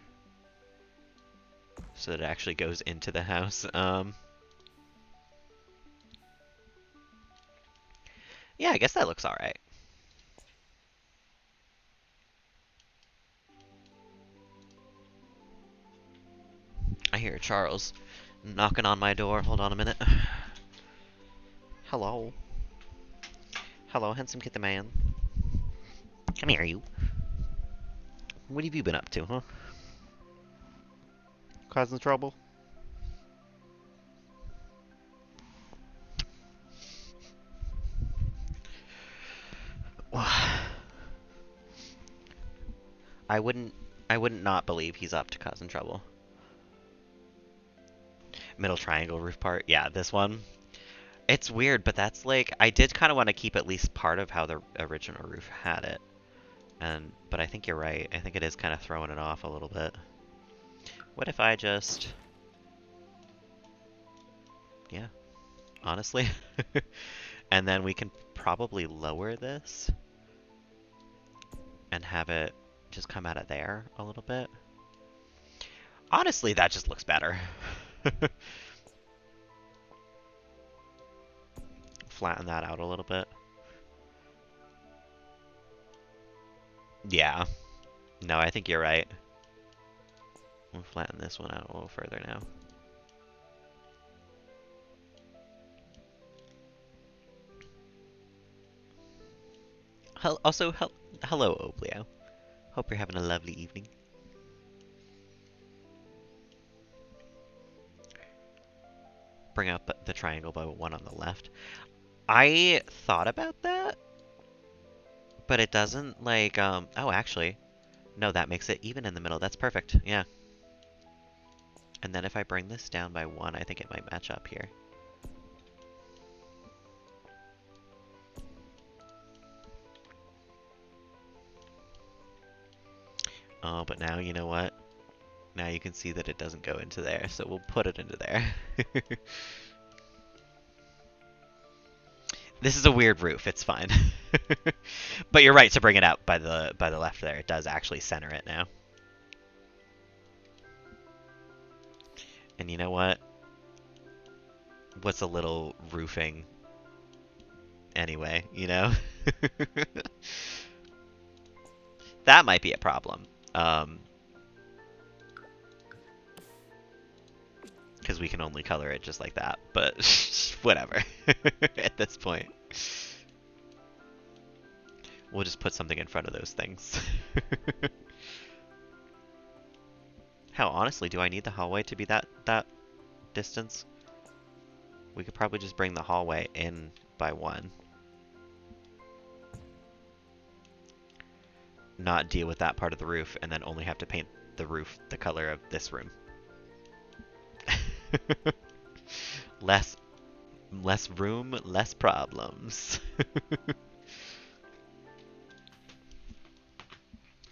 so that it actually goes into the house. Yeah, I guess that looks alright. I hear Charles knocking on my door. Hold on a minute. Hello. Hello, handsome kid the man. Come here, you. What have you been up to, huh? Causing trouble? I wouldn't I wouldn't not believe he's up to causing trouble. Middle triangle roof part. Yeah, this one. It's weird, but that's like I did kind of want to keep at least part of how the original roof had it. But I think you're right. I think it is kind of throwing it off a little bit. What if I just yeah, honestly. And then we can probably lower this and have it just come out of there a little bit. Honestly, that just looks better. Flatten that out a little bit. Yeah. No, I think you're right. We'll flatten this one out a little further now. Also, hello, Oblio. Hope you're having a lovely evening. Bring up the triangle by one on the left. I thought about that, but it doesn't like, oh, actually, no, that makes it even in the middle. That's perfect, yeah. And then if I bring this down by one, I think it might match up here. Oh, but now, you know what? Now you can see that it doesn't go into there, so we'll put it into there. This is a weird roof, it's fine. But you're right to bring it out by the left there. It does actually center it now. And you know what? What's a little roofing anyway, you know? That might be a problem. Because we can only color it just like that, but whatever at this point. We'll just put something in front of those things. Hell, honestly, do I need the hallway to be that distance? We could probably just bring the hallway in by one. Not deal with that part of the roof, and then only have to paint the roof the color of this room. less room, less problems.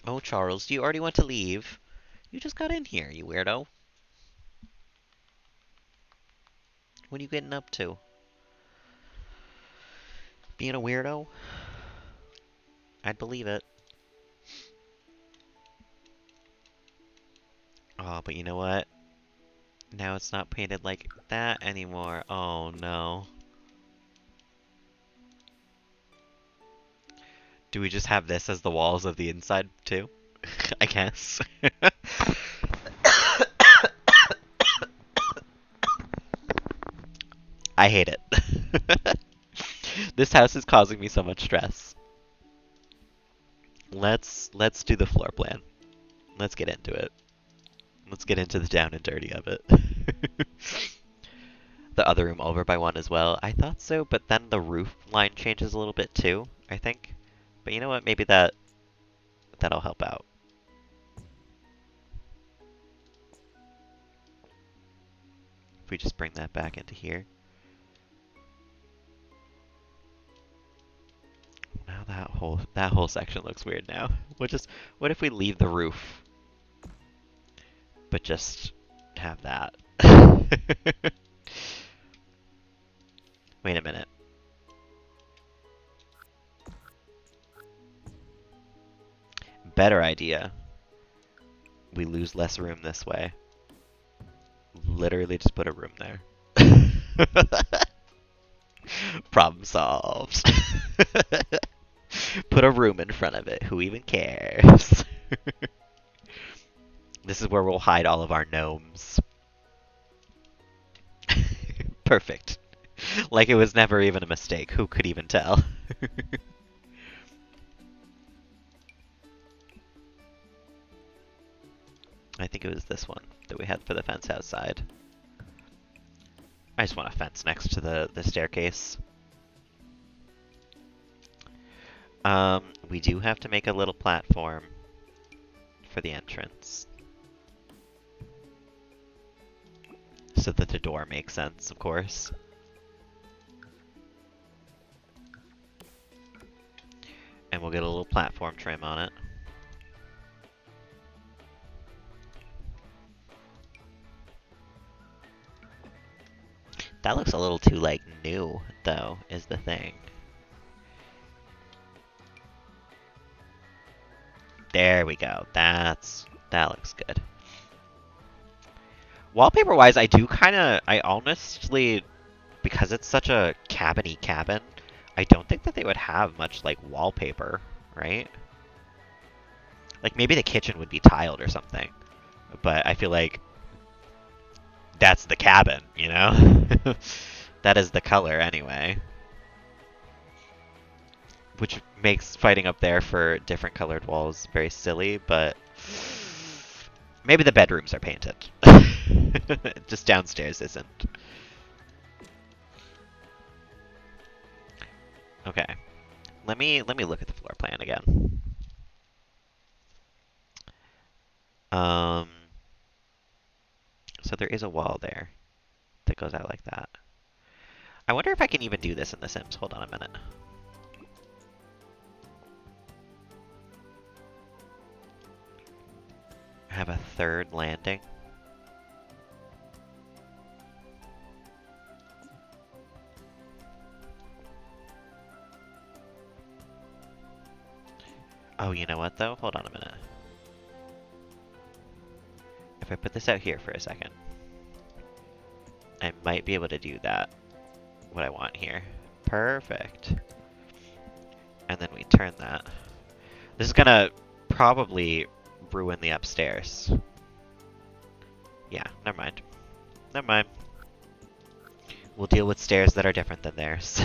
Oh, Charles, do you already want to leave? You just got in here, you weirdo. What are you getting up to? Being a weirdo? I'd believe it. Oh, but you know what? Now it's not painted like that anymore. Oh, no. Do we just have this as the walls of the inside, too? I guess. I hate it. This house is causing me so much stress. Let's do the floor plan. Let's get into it. Let's get into the down and dirty of it. The other room over by one as well. I thought so, but then the roof line changes a little bit too, I think. But you know what? Maybe that'll help out. If we just bring that back into here. Now that whole section looks weird now. What if we leave the roof but just have that? Wait a minute. Better idea. We lose less room this way. literally just put a room there. Problem solved. Put a room in front of it. Who even cares? This is where we'll hide all of our gnomes. Perfect. Like it was never even a mistake. Who could even tell? I think it was this one that we had for the fence outside. I just want a fence next to the staircase. We do have to make a little platform for the entrance. So that the door makes sense, of course. And we'll get a little platform trim on it. That looks a little too, like, new, though, is the thing. There we go. That looks good. Wallpaper-wise, I honestly, because it's such a cabin-y cabin, I don't think that they would have much, like, wallpaper, right? Like, maybe the kitchen would be tiled or something. But I feel like that's the cabin, you know? That is the color, anyway. Which makes fighting up there for different colored walls very silly, but maybe the bedrooms are painted. Just downstairs isn't. Okay. Let me look at the floor plan again. So there is a wall there that goes out like that. I wonder if I can even do this in The Sims. Hold on a minute. Have a third landing. Oh, you know what though? Hold on a minute. If I put this out here for a second, I might be able to do that. What I want here. Perfect. And then we turn that. This is gonna probably ruin the upstairs. Yeah, never mind. Never mind. We'll deal with stairs that are different than theirs.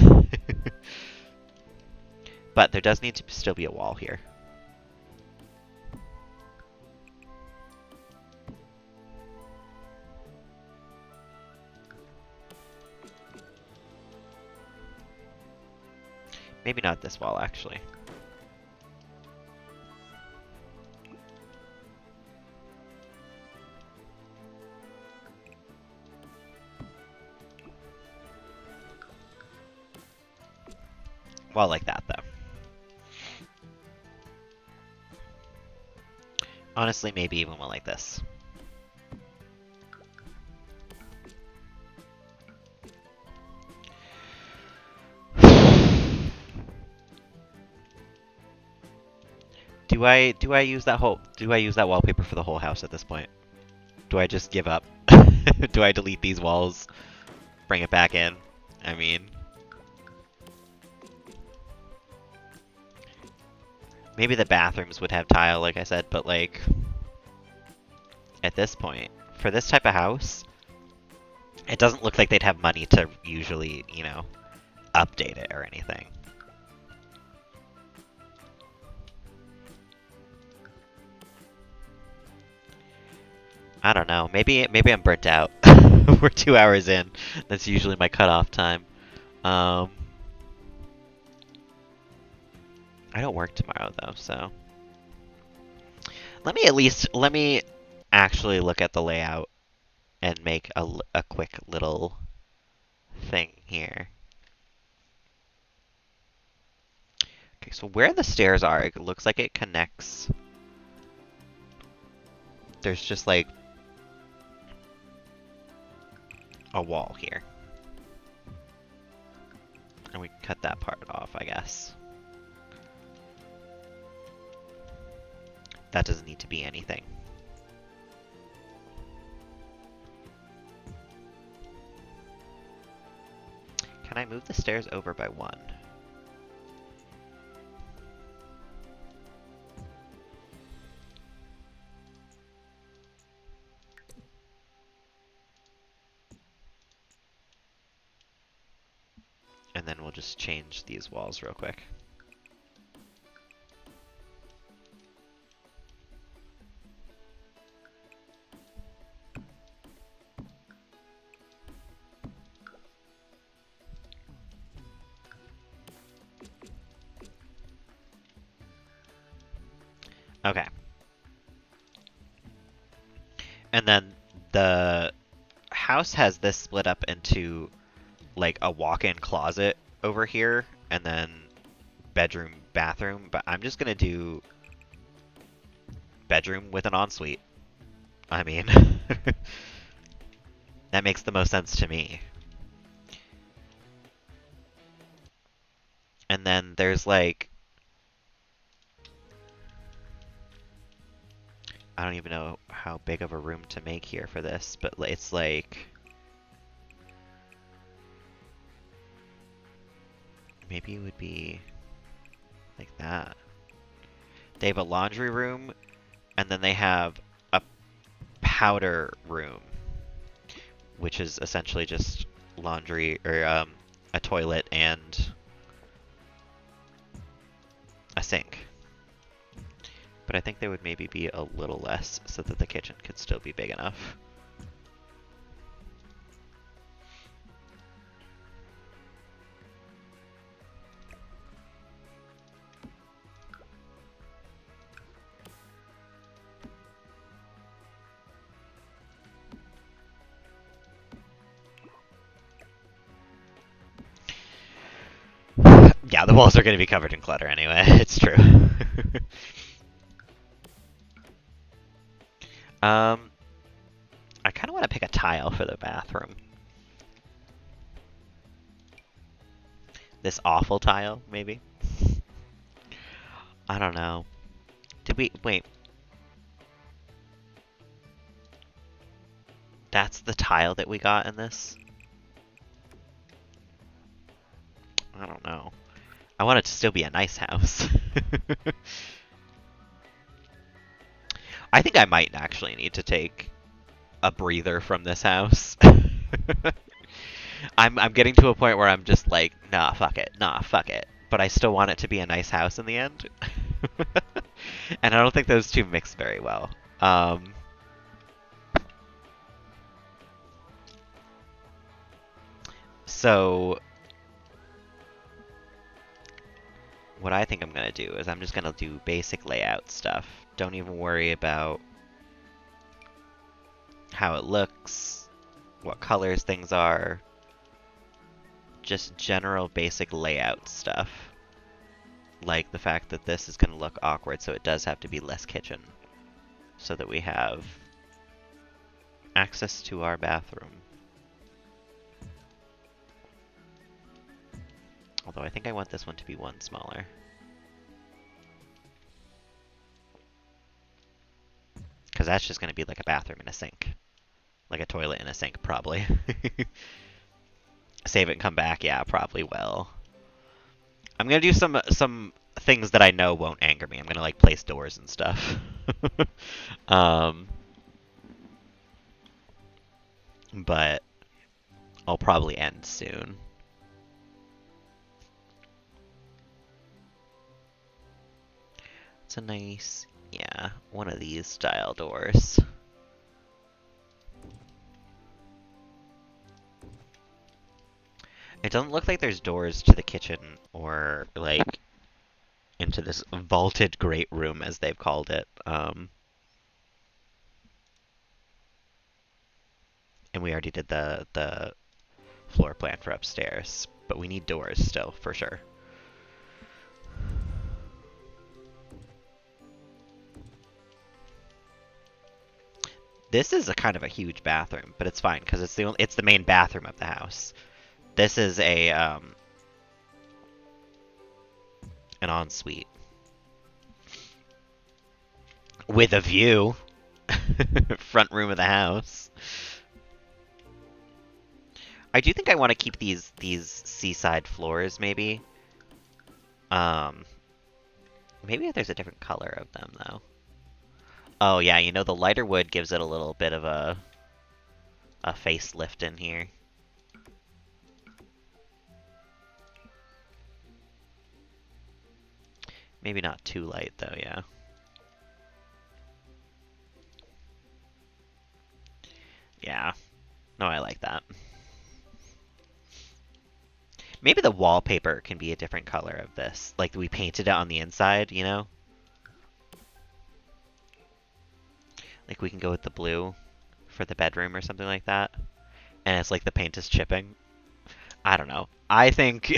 But there does need to still be a wall here. Maybe not this wall, actually. Well, like that, though. Honestly, maybe even one like this. Do I use that wallpaper for the whole house at this point? Do I just give up? Do I delete these walls? Bring it back in? I mean, maybe the bathrooms would have tile, like I said, but like, at this point, for this type of house, it doesn't look like they'd have money to usually, you know, update it or anything. I don't know. Maybe I'm burnt out. We're 2 hours in. That's usually my cutoff time. I don't work tomorrow though, so let me actually look at the layout and make a quick little thing here. Okay, so where the stairs are, it looks like it connects. There's just like a wall here. And we can cut that part off, I guess. That doesn't need to be anything. I move the stairs over by 1? And then we'll just change these walls real quick. Okay. And then the house has this split up into like a walk-in closet over here and then bedroom, bathroom, but I'm just gonna do bedroom with an ensuite. I mean, that makes the most sense to me. And then there's like, I don't even know how big of a room to make here for this, but it's like, maybe it would be like that. They have a laundry room, and then they have a powder room, which is essentially just laundry, or a toilet and a sink. But I think there would maybe be a little less so that the kitchen could still be big enough. Yeah, the walls are going to be covered in clutter anyway. It's true. I kind of want to pick a tile for the bathroom. This awful tile, maybe? I don't know. Did we... Wait. That's the tile that we got in this? I don't know. I want it to still be a nice house. I think I might actually need to take a breather from this house. I'm getting to a point where I'm just like, nah, fuck it. Nah, fuck it. But I still want it to be a nice house in the end. And I don't think those two mix very well. So what I think I'm going to do is I'm just going to do basic layout stuff. Don't even worry about how it looks, what colors things are. Just general basic layout stuff. Like the fact that this is going to look awkward, so it does have to be less kitchen. So that we have access to our bathroom. Although I think I want this one to be one smaller. Because that's just going to be like a bathroom and a sink. Like a toilet and a sink, probably. Save it and come back? Yeah, probably will. I'm going to do some things that I know won't anger me. I'm going to like place doors and stuff. But I'll probably end soon. It's a nice, yeah, one of these style doors. It doesn't look like there's doors to the kitchen or like into this vaulted great room as they've called it. And we already did the floor plan for upstairs, but we need doors still for sure. This is a kind of a huge bathroom, but it's fine because it's the main bathroom of the house. This is a an ensuite with a view, front room of the house. I do think I want to keep these seaside floors, maybe. Um, maybe there's a different color of them though. Oh yeah, you know the lighter wood gives it a little bit of a facelift in here. Maybe not too light though, yeah. Yeah. No, I like that. Maybe the wallpaper can be a different color of this. Like we painted it on the inside, you know? Like we can go with the blue for the bedroom or something like that. And it's like the paint is chipping. I don't know. I think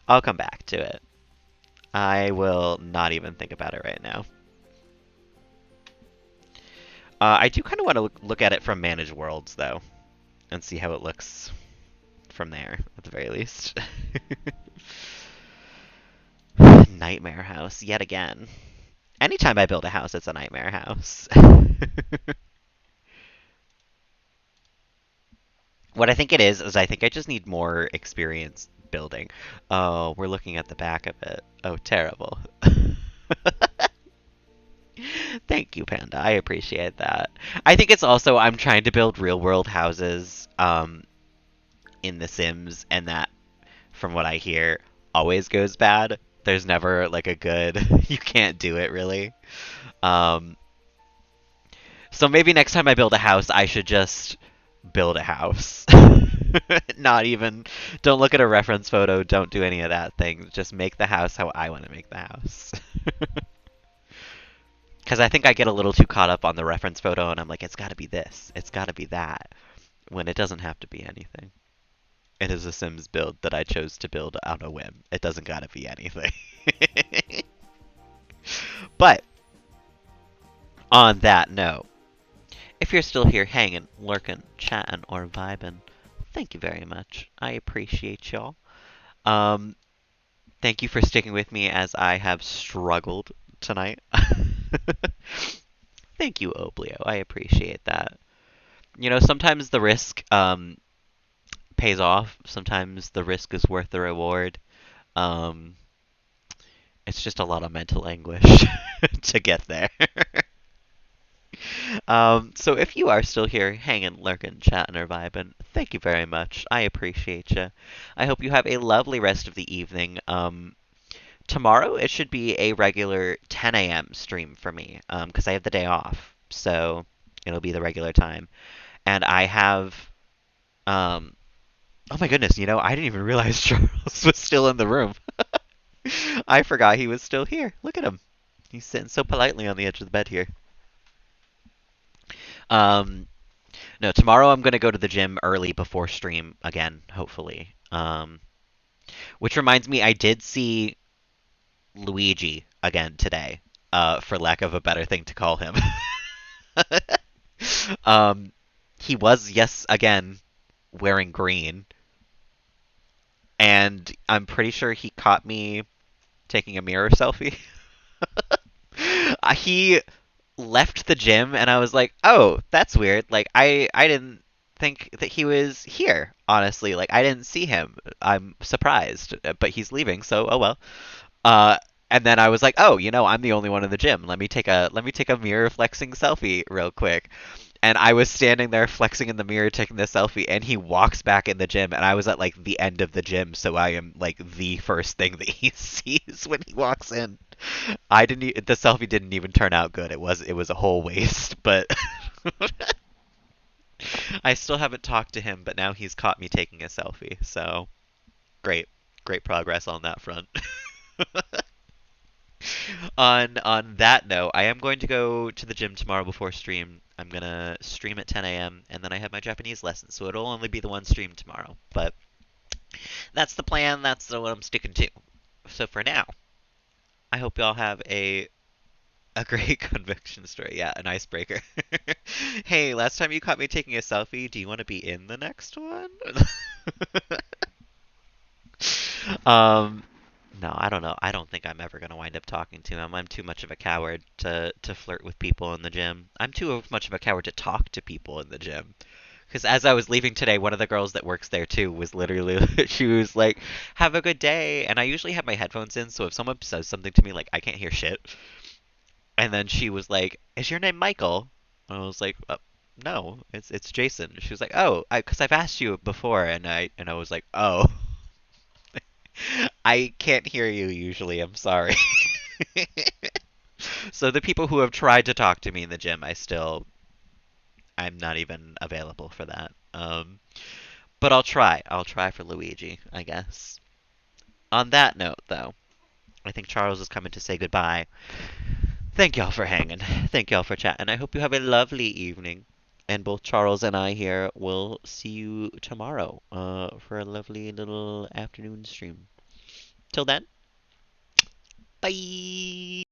I'll come back to it. I will not even think about it right now. I do kind of want to look at it from Managed Worlds, though, and see how it looks from there, at the very least. Nightmare house, yet again. Anytime I build a house, it's a nightmare house. What I think it is I think I just need more experience building. Oh, we're looking at the back of it. Oh, terrible. Thank you, Panda. I appreciate that. I think it's also I'm trying to build real world houses in The Sims, and that, from what I hear, always goes bad. There's never like a good. You can't do it really. Um, so maybe next time I build a house, I should just build a house. Not even. Don't look at a reference photo. Don't do any of that thing. Just make the house how I want to make the house. Because I think I get a little too caught up on the reference photo, and I'm like, it's got to be this, it's got to be that, when it doesn't have to be anything. It is a Sims build that I chose to build on a whim. It doesn't got to be anything. But on that note, if you're still here hanging, lurking, chatting, or vibing, thank you very much. I appreciate y'all. Um, Thank you for sticking with me as I have struggled tonight. Thank you, Oblio. I appreciate that. You know, sometimes the risk pays off. Sometimes the risk is worth the reward. Um, it's just a lot of mental anguish to get there. So if you are still here, hanging, lurking, chatting, or vibing, thank you very much. I appreciate you. I hope you have a lovely rest of the evening. Tomorrow it should be a regular 10 a.m. stream for me, because I have the day off, so it'll be the regular time. And I have, um, oh my goodness, you know, I didn't even realize Charles was still in the room. I forgot he was still here. Look at him. He's sitting so politely on the edge of the bed here. Um, no, tomorrow I'm gonna go to the gym early before stream again, hopefully. Which reminds me, I did see Luigi again today, for lack of a better thing to call him. um, he was, yes, again, wearing green, and I'm pretty sure he caught me taking a mirror selfie. He left the gym, and I was like, "Oh, that's weird." Like, I didn't think that he was here. Honestly, like I didn't see him. I'm surprised, but he's leaving, so oh well. Uh, and then I was like, "Oh, you know, I'm the only one in the gym. Let me take a mirror flexing selfie real quick." And I was standing there flexing in the mirror, taking the selfie, and he walks back in the gym, and I was at like the end of the gym, so I am like the first thing that he sees when he walks in. The selfie didn't even turn out good. It was a whole waste, but I still haven't talked to him, but now he's caught me taking a selfie. So, great. Great progress on that front. On that note, I am going to go to the gym tomorrow before stream. I'm gonna stream at 10 a.m. and then I have my Japanese lesson, so it'll only be the one stream tomorrow. But that's the plan. That's what I'm sticking to. So for now, I hope y'all have a great conviction story. Yeah, an icebreaker. Hey, last time you caught me taking a selfie. Do you want to be in the next one? um, no, I don't know. I don't think I'm ever gonna wind up talking to him. I'm too much of a coward to flirt with people in the gym. I'm too much of a coward to talk to people in the gym. Because as I was leaving today, one of the girls that works there too was literally, she was like, "Have a good day." And I usually have my headphones in, so if someone says something to me, like I can't hear shit. And then she was like, "Is your name Michael?" And I was like, "No, it's Jason." She was like, "Oh, because I've asked you before," and I was like, "Oh, I can't hear you usually. I'm sorry." So the people who have tried to talk to me in the gym, I'm not even available for that. But I'll try. I'll try for Luigi, I guess. On that note, though, I think Charles is coming to say goodbye. Thank y'all for hanging. Thank y'all for chatting. I hope you have a lovely evening. And both Charles and I here will see you tomorrow for a lovely little afternoon stream. Till then, bye!